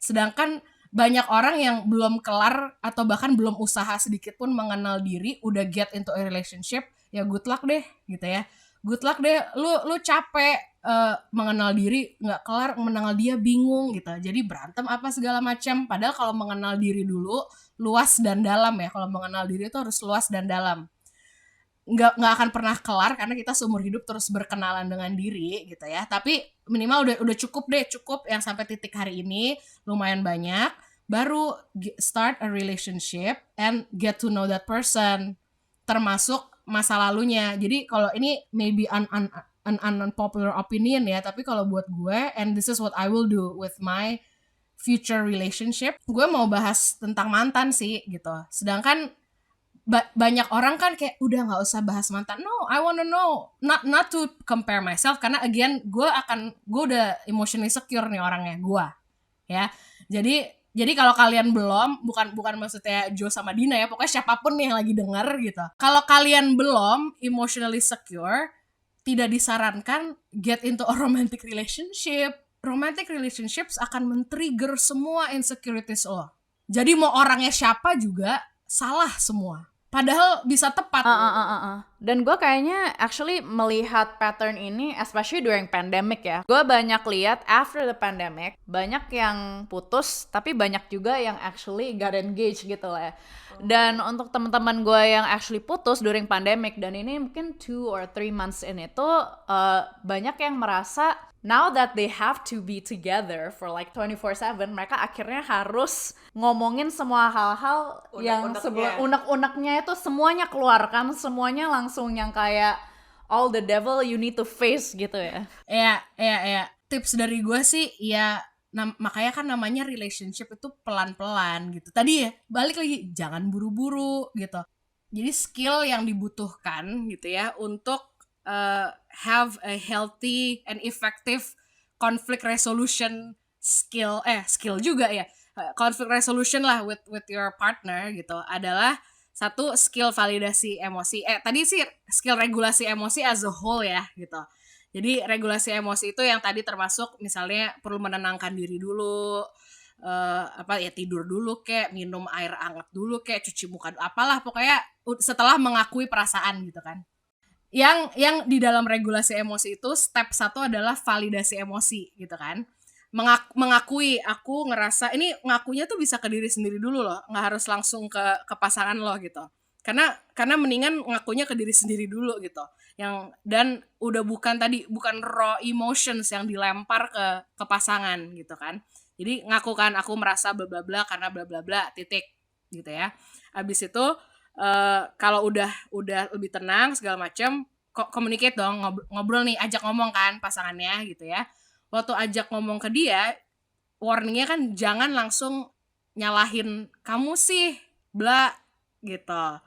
Sedangkan banyak orang yang belum kelar atau bahkan belum usaha sedikit pun mengenal diri, udah get into a relationship, ya good luck deh gitu ya. Good luck deh, lu capek mengenal diri, nggak kelar mengenal dia, bingung gitu, jadi berantem apa segala macam. Padahal kalau mengenal diri dulu luas dan dalam ya, kalau mengenal diri itu harus luas dan dalam. nggak akan pernah kelar karena kita seumur hidup terus berkenalan dengan diri gitu ya. Tapi minimal udah cukup yang sampai titik hari ini lumayan banyak, baru start a relationship and get to know that person, termasuk masa lalunya. Jadi kalau ini maybe an unpopular opinion ya, tapi kalau buat gue, and this is what I will do with my future relationship, gue mau bahas tentang mantan sih gitu. Sedangkan banyak orang kan kayak udah nggak usah bahas mantan. No, I wanna know, not to compare myself, karena again gue udah emotionally secure nih orangnya gue ya. Jadi kalau kalian belum, bukan maksudnya Jo sama Dina ya, pokoknya siapapun nih yang lagi denger gitu, kalau kalian belum emotionally secure, tidak disarankan get into a romantic relationship. Romantic relationships akan men-trigger semua insecurities lo. Jadi mau orangnya siapa juga salah semua. Padahal bisa tepat. Dan gue kayaknya actually melihat pattern ini especially during pandemic ya. Gue banyak lihat after the pandemic, banyak yang putus tapi banyak juga yang actually got engaged gitu lah ya. Dan untuk teman-teman gue yang actually putus during pandemic, dan ini mungkin 2 or 3 months in itu, banyak yang merasa now that they have to be together for like 24/7, mereka akhirnya harus ngomongin semua hal-hal yang sebelum unek-uneknya itu semuanya keluarkan, semuanya langsung yang kayak all the devil you need to face gitu ya. Iya. Tips dari gue sih ya, makanya kan namanya relationship itu pelan-pelan gitu. Tadi ya balik lagi, jangan buru-buru gitu. Jadi skill yang dibutuhkan gitu ya untuk have a healthy and effective conflict resolution skill juga ya, conflict resolution lah with your partner gitu, adalah satu, skill validasi emosi. Tadi sih skill regulasi emosi as a whole ya gitu. Jadi regulasi emosi itu yang tadi termasuk misalnya perlu menenangkan diri dulu, tidur dulu kek, minum air hangat dulu kek, cuci muka, apalah pokoknya setelah mengakui perasaan gitu kan. Yang di dalam regulasi emosi itu step 1 adalah validasi emosi gitu kan. Mengakui, aku ngerasa ini, ngakunya tuh bisa ke diri sendiri dulu loh, nggak harus langsung ke pasangan lo gitu. Karena mendingan ngakunya ke diri sendiri dulu gitu. Dan udah bukan raw emotions yang dilempar ke pasangan gitu kan. Jadi ngaku kan, aku merasa bla bla bla karena bla bla bla, titik gitu ya. Abis itu kalau udah lebih tenang segala macam, communicate dong, ngobrol nih, ajak ngomong kan pasangannya gitu ya. Waktu ajak ngomong ke dia, warningnya kan jangan langsung nyalahin kamu sih bla gitu,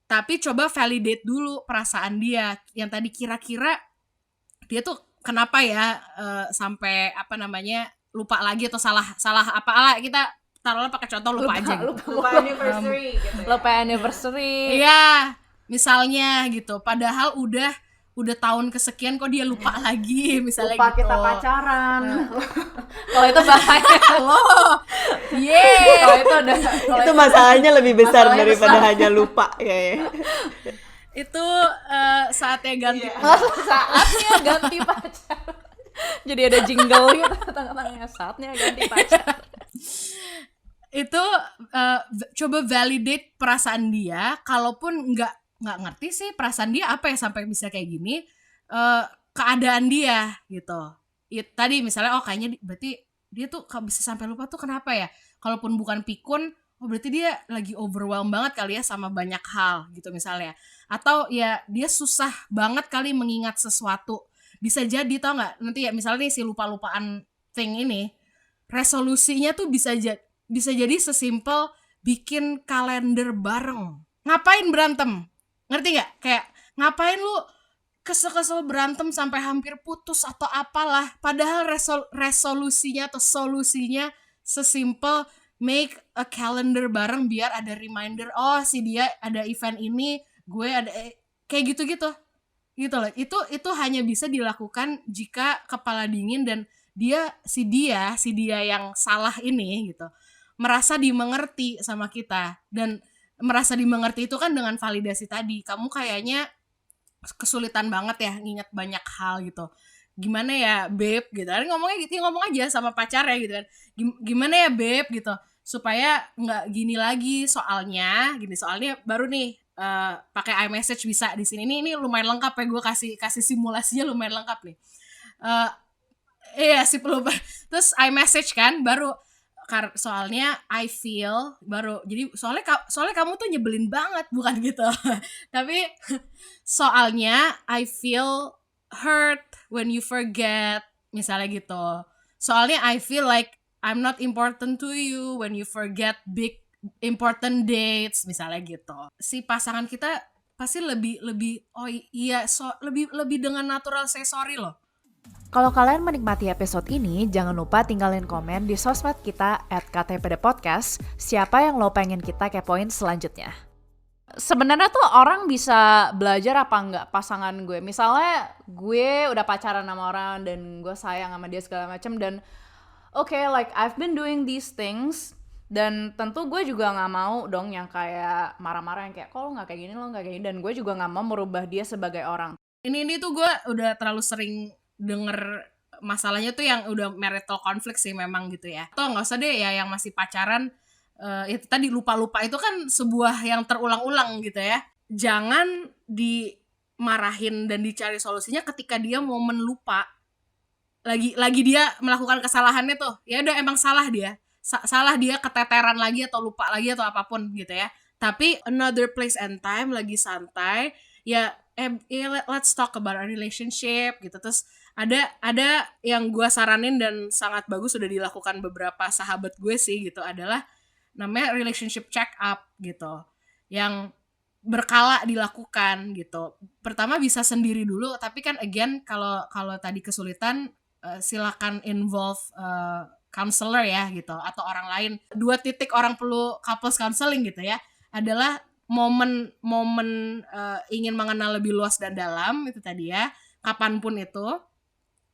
tapi coba validate dulu perasaan dia yang tadi, kira-kira dia tuh kenapa ya sampai lupa lagi atau salah apa, kita taruhlah pakai contoh lupa aja gitu. Lupa anniversary gitu ya. Lupa anniversary. Iya, misalnya gitu. Padahal udah tahun kesekian kok dia lupa lagi misalnya lupa gitu. Kita pacaran. Kalau itu bahaya. Kalau itu masalahnya lebih besar daripada hanya lupa ya. Itu saatnya ganti. Saatnya ganti pacar. Jadi ada jingle gitu tengah-tengahnya, saatnya ganti pacar. Itu coba validate perasaan dia, kalaupun nggak ngerti sih perasaan dia apa ya sampai bisa kayak gini, keadaan dia gitu. Tadi misalnya kayaknya berarti dia tuh bisa sampai lupa tuh kenapa ya, kalaupun bukan pikun, berarti dia lagi overwhelmed banget kali ya sama banyak hal gitu misalnya, atau ya dia susah banget kali mengingat sesuatu. Bisa jadi, tau nggak, nanti ya misalnya nih si lupa-lupaan thing ini, resolusinya tuh bisa jadi sesimpel bikin kalender bareng. Ngapain berantem? Ngerti nggak? Kayak ngapain lu kesel-kesel berantem sampai hampir putus atau apalah, padahal resolusinya atau solusinya sesimpel make a calendar bareng biar ada reminder, si dia ada event ini, gue ada kayak gitu-gitu loh. Itu hanya bisa dilakukan jika kepala dingin dan si dia yang salah ini gitu merasa dimengerti sama kita. Dan merasa dimengerti itu kan dengan validasi tadi. Kamu kayaknya kesulitan banget ya nginget banyak hal gitu. Gimana ya babe gitu. Ngomongnya gitu, ngomong aja sama pacarnya gitu kan. Gimana ya babe gitu, supaya nggak gini lagi soalnya baru nih pakai iMessage bisa di sini. Ini lumayan lengkap ya, gue kasih simulasinya lumayan lengkap nih. Iya sih perlu. Terus iMessage kan baru soalnya I feel baru, jadi soalnya kamu tuh nyebelin banget, bukan gitu. Tapi soalnya I feel hurt when you forget, misalnya gitu. Soalnya I feel like I'm not important to you when you forget big important dates, misalnya gitu. Si pasangan kita pasti lebih oh iya lebih dengan natural say sorry loh. Kalau kalian menikmati episode ini, jangan lupa tinggalin komen di sosmed kita @ktpdpodcast, siapa yang lo pengen kita kepoin selanjutnya. Sebenarnya tuh orang bisa belajar apa enggak pasangan gue. Misalnya gue udah pacaran sama orang dan gue sayang sama dia segala macem, dan like I've been doing these things, dan tentu gue juga gak mau dong yang kayak marah-marah yang kayak kok lo gak kayak gini, lo gak kayak gini, dan gue juga gak mau merubah dia sebagai orang. Ini tuh gue udah terlalu sering denger masalahnya tuh yang udah marital conflict sih memang gitu ya. Atau nggak usah deh ya yang masih pacaran, itu tadi lupa-lupa itu kan sebuah yang terulang-ulang gitu ya. Jangan dimarahin dan dicari solusinya ketika dia momen lupa. Lagi dia melakukan kesalahannya tuh, ya udah emang salah dia. Salah dia keteteran lagi atau lupa lagi atau apapun gitu ya. Tapi another place and time, lagi santai, ya let's talk about our relationship gitu. Terus ada yang gue saranin dan sangat bagus sudah dilakukan beberapa sahabat gue sih gitu, adalah namanya relationship check up gitu, yang berkala dilakukan gitu. Pertama bisa sendiri dulu, tapi kan again kalau tadi kesulitan, silakan involve counselor ya gitu, atau orang lain. 2 titik orang perlu couples counseling gitu ya, adalah momen ingin mengenal lebih luas dan dalam itu tadi ya, kapanpun itu,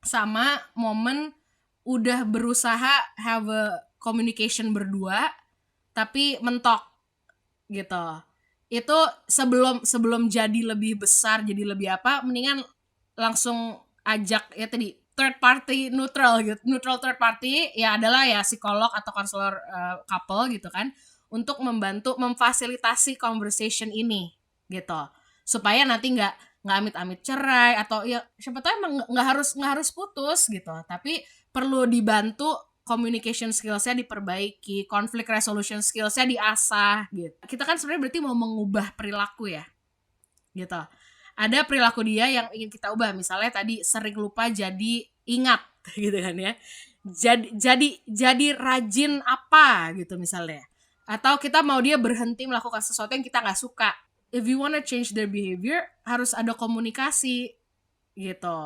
sama momen udah berusaha have a communication berdua tapi mentok gitu. Itu sebelum jadi lebih besar, jadi lebih apa, mendingan langsung ajak ya tadi third party, neutral third party ya, adalah ya psikolog atau konselor couple gitu kan, untuk membantu memfasilitasi conversation ini gitu, supaya nanti nggak amit-amit cerai, atau ya siapa tahu emang nggak harus putus gitu, tapi perlu dibantu communication skills-nya diperbaiki, conflict resolution skills-nya diasah gitu. Kita kan sebenarnya berarti mau mengubah perilaku ya gitu. Ada perilaku dia yang ingin kita ubah, misalnya tadi sering lupa jadi ingat gitu kan ya, jadi rajin apa gitu misalnya, atau kita mau dia berhenti melakukan sesuatu yang kita nggak suka. If you wanna change their behavior, harus ada komunikasi gitu.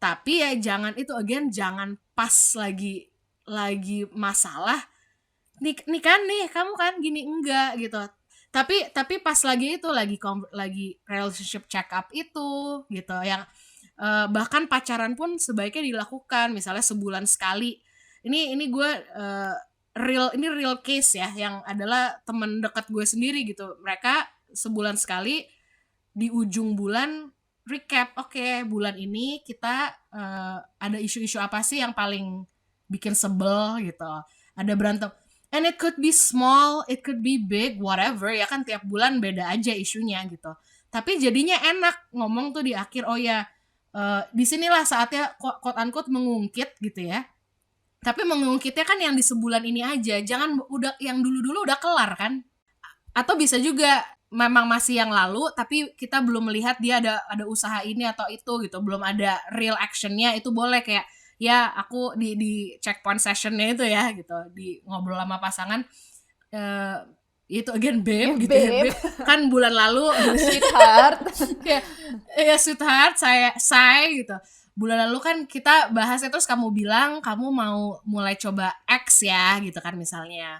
Tapi ya jangan jangan pas lagi masalah nih kan nih kamu kan gini, enggak gitu. Tapi pas lagi itu lagi relationship check up itu gitu, yang bahkan pacaran pun sebaiknya dilakukan misalnya sebulan sekali. Ini gue real case ya, yang adalah teman dekat gue sendiri gitu. Mereka sebulan sekali di ujung bulan recap, oke, bulan ini kita ada isu-isu apa sih yang paling bikin sebel gitu, ada berantem, and it could be small, it could be big, whatever ya kan, tiap bulan beda aja isunya gitu. Tapi jadinya enak ngomong tuh di akhir, oh ya disinilah saatnya quote unquote mengungkit gitu ya. Tapi mengungkitnya kan yang di sebulan ini aja, jangan udah yang dulu udah kelar kan. Atau bisa juga memang masih yang lalu, tapi kita belum melihat dia ada usaha ini atau itu gitu, belum ada real actionnya, itu boleh kayak ya aku di checkpoint sessionnya itu ya gitu, di ngobrol sama pasangan, itu again babe gitu ya, babe, kan bulan lalu Sweetheart. ya sweetheart, saya gitu, bulan lalu kan kita bahas, terus kamu bilang kamu mau mulai coba X ya gitu kan misalnya.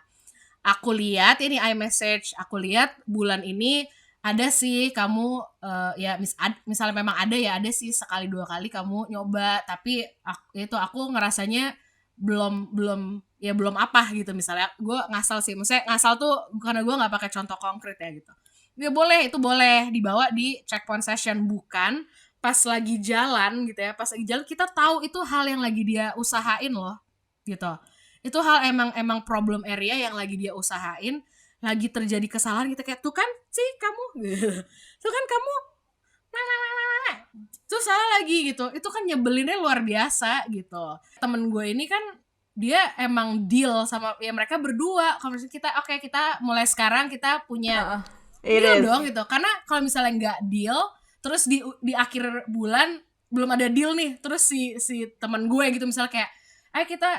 Aku lihat ini iMessage, aku lihat bulan ini ada sih kamu ya misalnya memang ada sih sekali 2 kali kamu nyoba, tapi aku ngerasanya belum apa gitu, misalnya gue ngasal sih, maksudnya ngasal tuh karena gue nggak pakai contoh konkret ya gitu. Ya boleh, itu boleh dibawa di checkpoint session, bukan pas lagi jalan gitu ya. Pas lagi jalan kita tahu itu hal yang lagi dia usahain loh gitu. Itu hal emang problem area yang lagi dia usahain, lagi terjadi kesalahan kita kayak tuh kan sih kamu tuh kan kamu tuh salah lagi gitu, itu kan nyebelinnya luar biasa gitu. Temen gue ini kan dia emang deal sama ya mereka berdua, kalau misalnya kita oke, kita mulai sekarang kita punya It deal is. dong gitu, karena kalau misalnya nggak deal terus di akhir bulan belum ada deal nih, terus si teman gue gitu misalnya kayak ayo kita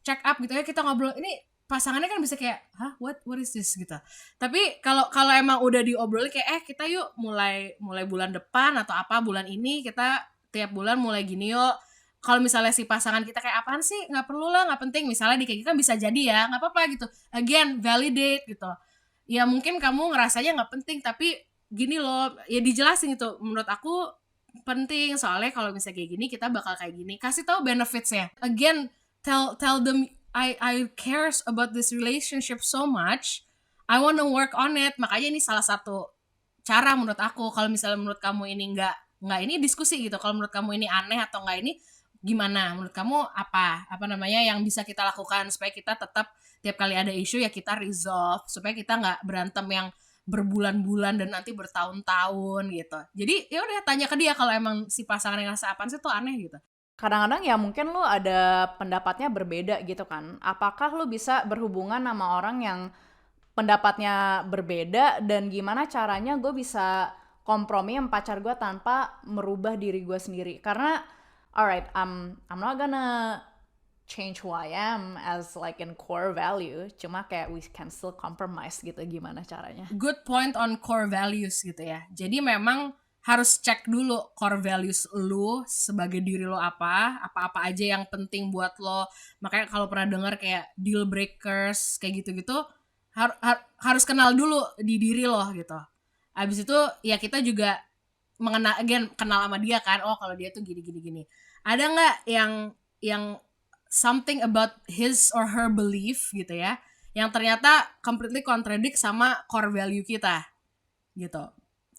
check up gitu ya, kita ngobrol, ini pasangannya kan bisa kayak hah what is this gitu. Tapi kalau emang udah diobrolin kayak kita yuk mulai bulan depan atau apa bulan ini kita tiap bulan mulai gini yuk. Kalau misalnya si pasangan kita kayak apaan sih, nggak perlu lah, nggak penting, misalnya di kayak gitu kan bisa jadi ya, nggak apa-apa gitu. Again, validate gitu. Ya mungkin kamu ngerasanya nggak penting, tapi gini loh, ya dijelasin gitu. Menurut aku penting, soalnya kalau misalnya kayak gini kita bakal kayak gini. Kasih tahu benefitsnya. Again, tell them I cares about this relationship so much. I wanna work on it. Makanya ini salah satu cara menurut aku. Kalau misalnya menurut kamu ini nggak ini diskusi gitu. Kalau menurut kamu ini aneh atau nggak ini gimana? Menurut kamu apa namanya yang bisa kita lakukan supaya kita tetap tiap kali ada isu ya kita resolve, supaya kita nggak berantem yang berbulan-bulan dan nanti bertahun-tahun gitu. Jadi ya udah tanya ke dia kalau emang si pasangan yang ngerasa apaan sih tuh aneh gitu. Kadang-kadang ya mungkin lu ada pendapatnya berbeda gitu kan. Apakah lu bisa berhubungan sama orang yang pendapatnya berbeda, dan gimana caranya gue bisa kompromi sama pacar gue tanpa merubah diri gue sendiri? Karena alright, I'm not gonna change who I am as like in core value, cuma kayak we can still compromise gitu, gimana caranya? Good point on core values gitu ya. Jadi memang harus cek dulu core values lu sebagai diri lo apa aja yang penting buat lo. Makanya kalau pernah dengar kayak deal breakers kayak gitu-gitu, harus kenal dulu di diri lo gitu. Abis itu ya kita juga kenal sama dia kan, oh kalau dia tuh gini. Ada nggak yang something about his or her belief gitu ya, yang ternyata completely contradict sama core value kita gitu.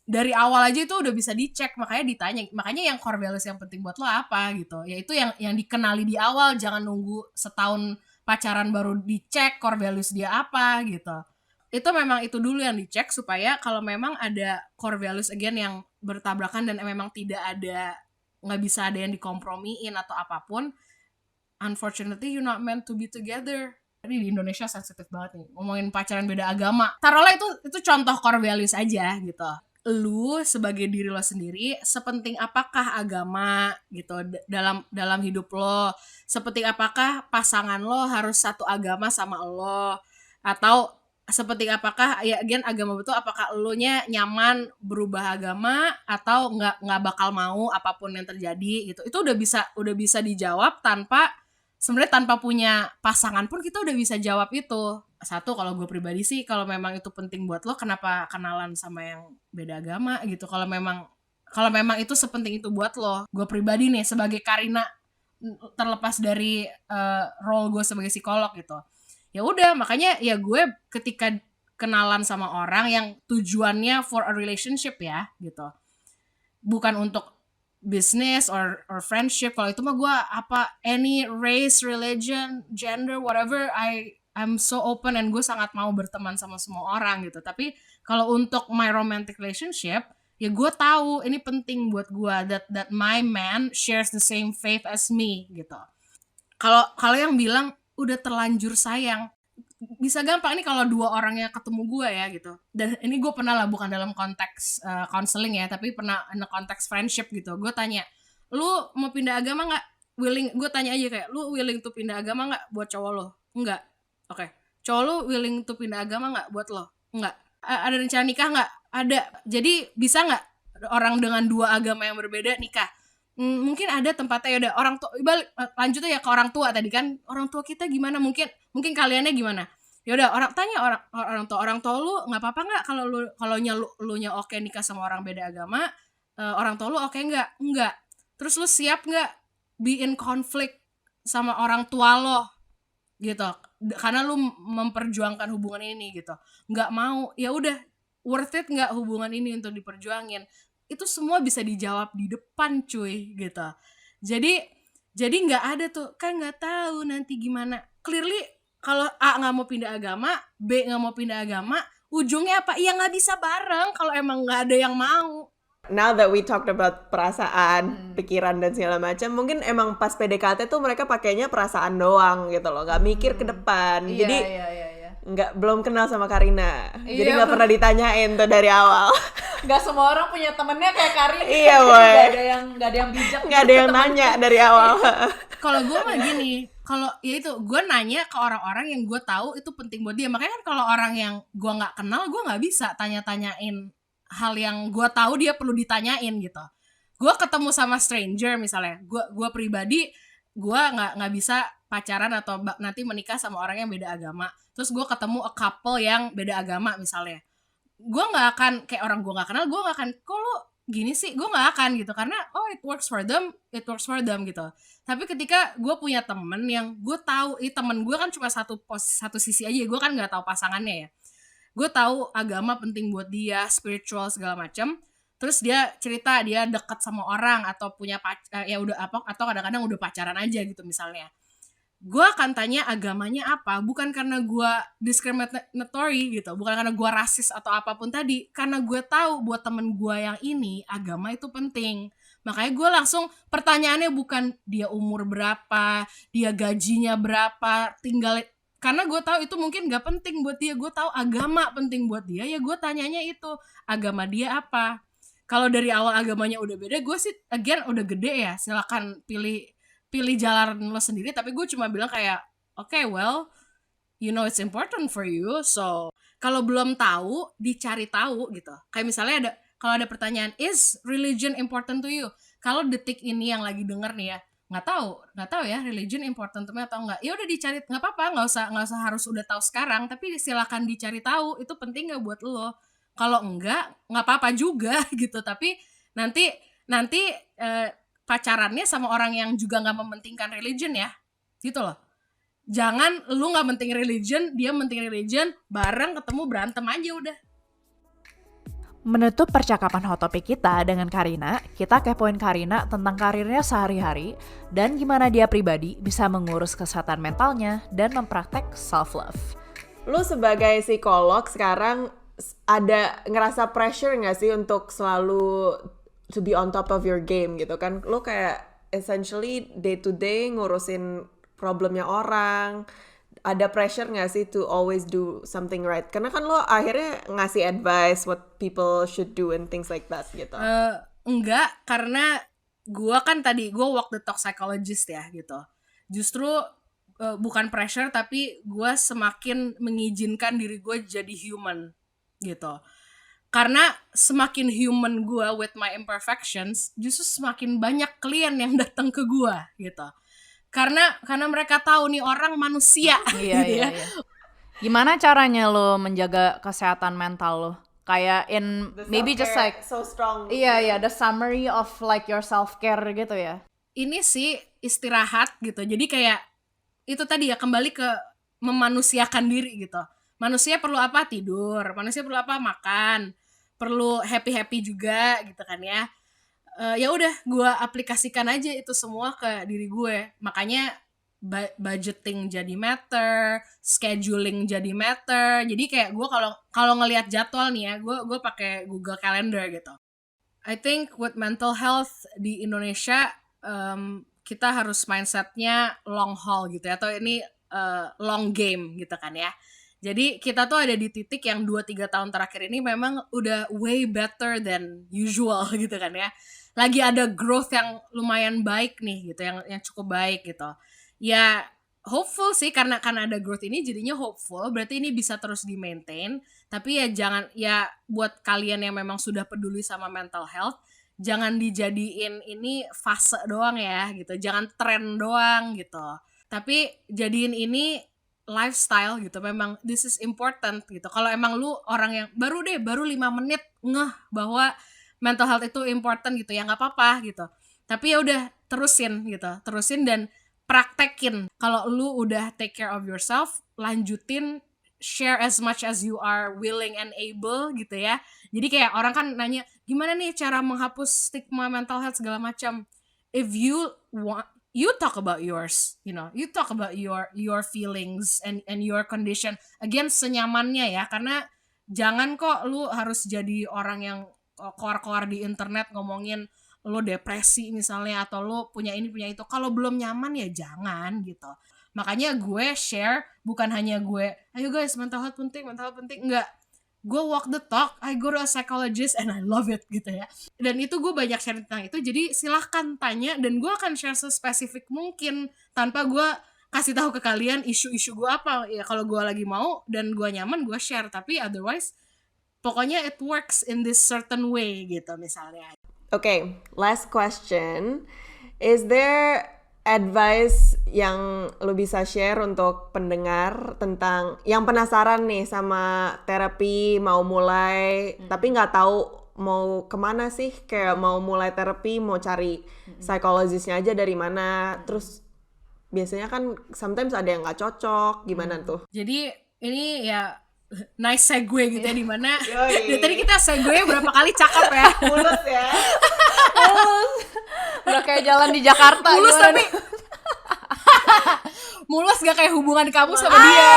Dari awal aja itu udah bisa dicek, makanya yang core values yang penting buat lo apa gitu. Ya itu yang dikenali di awal, jangan nunggu setahun pacaran baru dicek core values dia apa gitu. Itu memang itu dulu yang dicek supaya kalau memang ada core values again yang bertabrakan dan memang nggak bisa ada yang dikompromiin atau apapun, unfortunately you're not meant to be together. Ini di Indonesia sensitif banget nih ngomongin pacaran beda agama. Taruhlah itu contoh core values aja gitu. Lu sebagai diri lo sendiri, sepenting apakah agama gitu dalam hidup lo? Sepenting apakah pasangan lo harus satu agama sama lo? Atau sepenting apakah ya again agama betul, apakah lo nya nyaman berubah agama atau nggak bakal mau apapun yang terjadi gitu? Itu udah bisa dijawab tanpa punya pasangan pun kita udah bisa jawab itu. Satu, kalau gue pribadi sih kalau memang itu penting buat lo, kenapa kenalan sama yang beda agama gitu. Kalau memang itu sepenting itu buat lo. Gue pribadi nih sebagai Karina, terlepas dari role gue sebagai psikolog gitu, ya udah, makanya ya gue ketika kenalan sama orang yang tujuannya for a relationship ya gitu, bukan untuk business or friendship. Kalau itu mah gue any race, religion, gender, whatever, I'm so open and gue sangat mau berteman sama semua orang gitu. Tapi kalau untuk my romantic relationship, ya gue tahu ini penting buat gue that my man shares the same faith as me gitu. Kalau yang bilang udah terlanjur sayang, bisa gampang ini kalau dua orangnya ketemu gue ya gitu. Dan ini gue pernah lah, bukan dalam konteks counseling ya, tapi pernah in konteks friendship gitu. Gue tanya, lu mau pindah agama nggak? Gue tanya aja kayak, lu willing to pindah agama nggak buat cowok lo? Enggak. Oke. Cowok lu willing to pindah agama nggak buat lo? Enggak. Ada rencana nikah nggak? Ada. Jadi bisa nggak orang dengan dua agama yang berbeda nikah? Mungkin ada tempatnya. Ya udah, orang tua lanjutnya ya ke orang tua tadi kan. Orang tua kita gimana? Mungkin kaliannya gimana? Ya udah, orang tua lu nggak apa-apa nggak kalau lu nya oke nikah sama orang beda agama? Orang tua lu oke nggak? Enggak. Terus lu siap nggak be in conflict sama orang tua lo gitu, karena lu memperjuangkan hubungan ini gitu? Nggak mau, ya udah, worth it nggak hubungan ini untuk diperjuangin? Itu semua bisa dijawab di depan cuy gitu. Jadi nggak ada tuh kan nggak tahu nanti gimana. Clearly kalau A nggak mau pindah agama, B nggak mau pindah agama, ujungnya apa? Ya nggak bisa bareng kalau emang nggak ada yang mau. Now that we talked about perasaan, pikiran dan segala macam, mungkin emang pas PDKT tuh mereka pakainya perasaan doang gitu loh, nggak mikir ke depan. Jadi iya. nggak belum kenal sama Karina, jadi Iya, nggak pernah ditanyain tuh dari awal. Nggak semua orang punya temennya kayak Karin. Iya, Jadi boy. nggak ada yang bijak. Nggak ada yang nanya dari awal. Kalau gue mah gini, kalau ya itu gue nanya ke orang-orang yang gue tahu itu penting buat dia. Makanya kan kalau orang yang gue nggak kenal, gue nggak bisa tanya-tanyain hal yang gue tahu dia perlu ditanyain gitu. Gue ketemu sama stranger misalnya, gue pribadi gue nggak bisa pacaran atau nanti menikah sama orang yang beda agama. Terus gue ketemu a couple yang beda agama misalnya, gue nggak akan kayak orang gue nggak kenal, gue nggak akan kok lu gini sih, gue nggak akan gitu, karena it works for them gitu. Tapi ketika gue punya temen yang gue tahu temen gue kan cuma satu sisi aja, gue kan nggak tahu pasangannya ya, gue tahu agama penting buat dia, spiritual segala macam, terus dia cerita dia dekat sama orang atau punya ya udah apa, atau kadang-kadang udah pacaran aja gitu misalnya, gue akan tanya agamanya apa, bukan karena gue discriminatory gitu, bukan karena gue rasis atau apapun tadi, karena gue tahu buat temen gue yang ini agama itu penting. Makanya gue langsung pertanyaannya bukan dia umur berapa, dia gajinya berapa, karena gue tahu itu mungkin gak penting buat dia. Gue tahu agama penting buat dia, ya gue tanyanya itu agama dia apa. Kalau dari awal agamanya udah beda, gue sih again udah gede ya, silakan pilih jalan lo sendiri. Tapi gue cuma bilang kayak okay, well you know it's important for you, so kalau belum tahu dicari tahu gitu. Kayak misalnya kalau ada pertanyaan, is religion important to you, kalau detik ini yang lagi denger nih ya nggak tahu ya religion important to me atau enggak, ya udah dicari, nggak apa-apa, nggak usah harus udah tahu sekarang, tapi silakan dicari tahu itu penting nggak buat lo. Kalau enggak nggak apa-apa juga gitu. Tapi nanti pacarannya sama orang yang juga nggak mementingkan religion ya, gitu loh. Jangan lu nggak menting religion, dia menting religion, bareng ketemu berantem aja udah. Menutup percakapan hot topic kita dengan Karina, kita kepoin Karina tentang karirnya sehari-hari dan gimana dia pribadi bisa mengurus kesehatan mentalnya dan mempraktek self-love. Lu sebagai psikolog sekarang ada ngerasa pressure nggak sih untuk selalu to be on top of your game gitu kan? Lu kayak essentially day to day ngurusin problemnya orang. Ada pressure nggak sih to always do something right? Karena kan lo akhirnya ngasih advice what people should do and things like that gitu. Enggak, karena gue kan tadi gue walk the talk psychologist ya gitu. Justru bukan pressure, tapi gue semakin mengizinkan diri gue jadi human gitu. Karena semakin human gue with my imperfections, justru semakin banyak klien yang datang ke gue gitu. Karena mereka tahu nih orang manusia. Iya. Gimana caranya lo menjaga kesehatan mental lo? Kayak in maybe just like so strong. Iya, the summary of like your self care gitu ya. Ini sih istirahat gitu. Jadi kayak itu tadi ya, kembali ke memanusiakan diri gitu. Manusia perlu apa? Tidur. Manusia perlu apa? Makan. Perlu happy juga gitu kan ya. Ya udah gue aplikasikan aja itu semua ke diri gue. Makanya budgeting jadi matter, scheduling jadi matter. Jadi kayak gue kalau ngelihat jadwal nih ya, gue pakai Google Calendar gitu. I think with mental health di Indonesia, kita harus mindsetnya long haul gitu ya, atau ini long game gitu kan ya. Jadi kita tuh ada di titik yang 2-3 tahun terakhir ini memang udah way better than usual gitu kan ya. Lagi ada growth yang lumayan baik nih gitu, yang cukup baik gitu. Ya hopeful sih, karena ada growth ini jadinya hopeful, berarti ini bisa terus di maintain. Tapi ya jangan, ya buat kalian yang memang sudah peduli sama mental health, jangan dijadiin ini fase doang ya gitu, jangan tren doang gitu. Tapi jadiin ini lifestyle gitu, memang this is important gitu. Kalau emang lu orang yang baru 5 menit ngeh bahwa mental health itu important gitu, ya nggak apa-apa gitu. Tapi ya udah terusin dan praktekin. Kalau lu udah take care of yourself, lanjutin, share as much as you are willing and able gitu ya. Jadi kayak orang kan nanya, gimana nih cara menghapus stigma mental health segala macam. If you want, you talk about yours, you talk about your feelings and your condition. Again, senyamannya ya, karena jangan kok lu harus jadi orang yang keluar-keluar di internet ngomongin lo depresi misalnya atau lo punya ini punya itu. Kalau belum nyaman ya jangan gitu. Makanya gue share bukan hanya gue, ayo guys mental health penting, enggak. Gue walk the talk, I go to a psychologist and I love it gitu ya. Dan itu gue banyak share tentang itu, jadi silahkan tanya dan gue akan share sespesifik mungkin tanpa gue kasih tahu ke kalian isu-isu gue apa. Ya kalau gue lagi mau dan gue nyaman gue share, tapi otherwise pokoknya it works in this certain way gitu misalnya. Okay, last question. Is there advice yang lo bisa share untuk pendengar tentang yang penasaran nih sama terapi, mau mulai tapi nggak tahu mau kemana sih, kayak mau mulai terapi, mau cari psikologisnya aja dari mana, terus biasanya kan sometimes ada yang nggak cocok, gimana tuh? Jadi ini ya nice segue gitu ya, dimana dari tadi kita segue berapa kali cakep ya. Mulus ya. Udah kayak jalan di Jakarta. Mulus tapi mulus gak kayak hubungan kamu sama dia.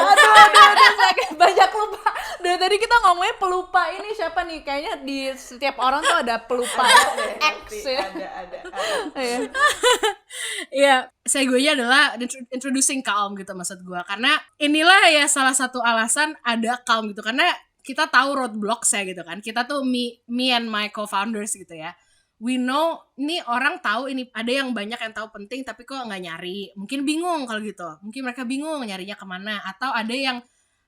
Aduh, sakit, banyak lupa. Dari tadi kita ngomongnya pelupa, ini siapa nih? Kayaknya di setiap orang tuh ada pelupa X ya. Ada. Iya, seguenya adalah introducing Calm gitu maksud gue. Karena inilah ya salah satu alasan ada Calm gitu. Karena kita tahu roadblocks ya gitu kan. Kita tuh me and my co-founders gitu ya. We know, ini orang tahu ini ada yang banyak yang tahu penting tapi kok nggak nyari. Mungkin bingung kalau gitu. Mungkin mereka bingung nyarinya kemana. Atau ada yang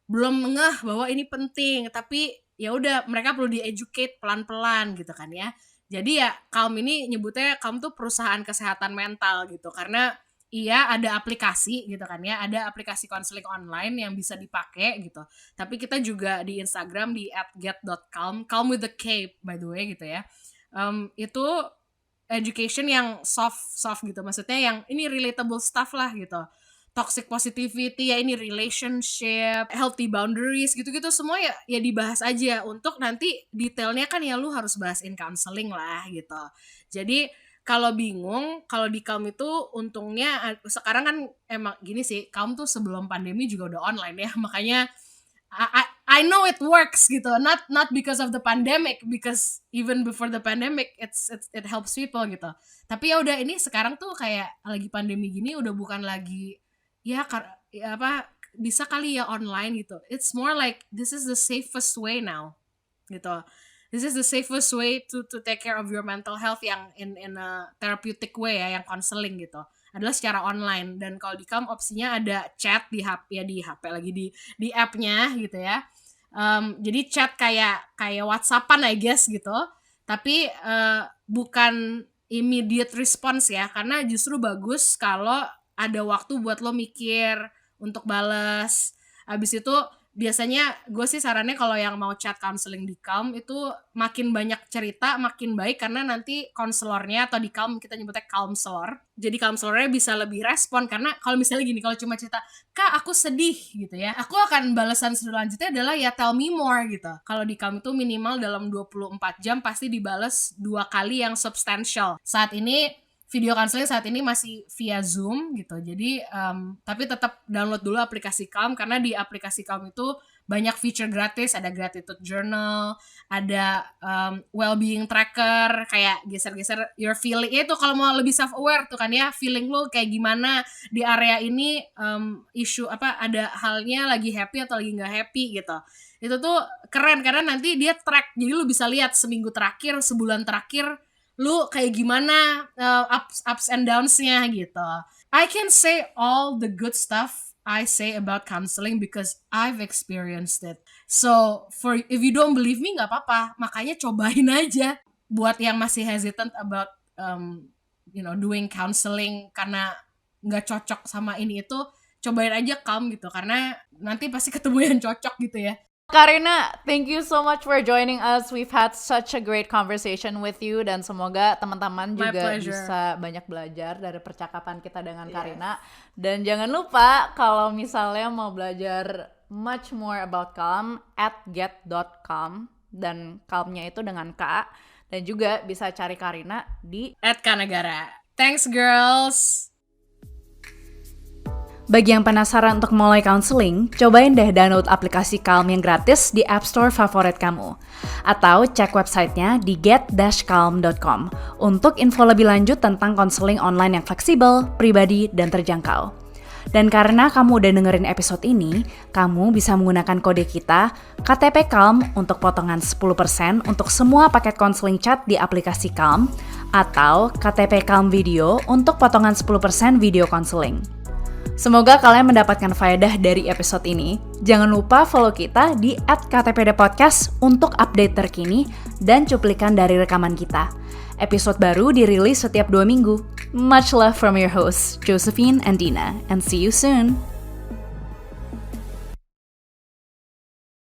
belum ngeh bahwa ini penting tapi ya udah mereka perlu di-educate pelan-pelan gitu kan ya. Jadi ya Calm ini nyebutnya Calm tuh perusahaan kesehatan mental gitu, karena iya ada aplikasi gitu kan ya, ada aplikasi konseling online yang bisa dipakai gitu. Tapi kita juga di Instagram di @get.calm, calm with the K by the way gitu ya. Itu education yang soft gitu, maksudnya yang ini relatable stuff lah gitu. Toxic positivity ya, ini relationship, healthy boundaries gitu-gitu semua ya dibahas aja. Untuk nanti detailnya kan ya lu harus bahas in counseling lah gitu. Jadi kalau bingung, kalau di Calm itu untungnya sekarang kan emang gini sih, Calm tuh sebelum pandemi juga udah online ya. Makanya I know it works gitu. Not because of the pandemic, because even before the pandemic it helps people gitu. Tapi ya udah, ini sekarang tuh kayak lagi pandemi gini udah bukan lagi ya apa bisa kali ya online gitu. It's more like this is the safest way now gitu. This is the safest way to take care of your mental health yang in a therapeutic way ya, yang counseling gitu, adalah secara online. Dan kalau di Calm opsinya ada chat di HP ya, di HP lagi di app-nya gitu ya. Jadi chat kayak WhatsAppan I guess gitu. Tapi bukan immediate response ya, karena justru bagus kalau ada waktu buat lo mikir untuk bales. Abis itu biasanya gue sih sarannya kalau yang mau chat counseling di Calm itu makin banyak cerita makin baik, karena nanti konselornya atau di Calm kita nyebutnya counselor. Jadi counselornya bisa lebih respon, karena kalau misalnya gini, kalau cuma cerita Kak aku sedih gitu ya, aku akan balasan selanjutnya adalah ya tell me more gitu. Kalau di Calm itu minimal dalam 24 jam pasti dibales 2 kali yang substantial. Saat ini video counseling saat ini masih via Zoom gitu. Jadi tapi tetap download dulu aplikasi Calm, karena di aplikasi Calm itu banyak feature gratis, ada gratitude journal, ada well-being tracker, kayak geser-geser your feeling. Itu kalau mau lebih self aware tuh kan ya, feeling lo kayak gimana di area ini, isu apa, ada halnya lagi happy atau lagi nggak happy gitu. Itu tuh keren karena nanti dia track. Jadi lo bisa lihat seminggu terakhir, sebulan terakhir lu kayak gimana ups and downs-nya gitu. I can say all the good stuff I say about counseling because I've experienced it. So if you don't believe me nggak apa-apa, makanya cobain aja. Buat yang masih hesitant about doing counseling karena nggak cocok sama ini itu, cobain aja Calm gitu, karena nanti pasti ketemu yang cocok gitu ya. Karina, thank you so much for joining us. We've had such a great conversation with you, dan semoga teman-teman juga bisa banyak belajar dari percakapan kita dengan Karina. Dan jangan lupa kalau misalnya mau belajar much more about Calm, @get.calm, dan Calm-nya itu dengan K. Dan juga bisa cari Karina di @kanagara. Thanks girls. Bagi yang penasaran untuk mulai counseling, cobain deh download aplikasi Calm yang gratis di App Store favorit kamu. Atau cek websitenya di get-calm.com untuk info lebih lanjut tentang konseling online yang fleksibel, pribadi, dan terjangkau. Dan karena kamu udah dengerin episode ini, kamu bisa menggunakan kode kita KTP Calm untuk potongan 10% untuk semua paket konseling chat di aplikasi Calm, atau KTP Calm Video untuk potongan 10% video konseling. Semoga kalian mendapatkan faedah dari episode ini. Jangan lupa follow kita di @ktpdpodcast untuk update terkini dan cuplikan dari rekaman kita. Episode baru dirilis setiap 2 minggu. Much love from your hosts, Josephine and Dina, and see you soon!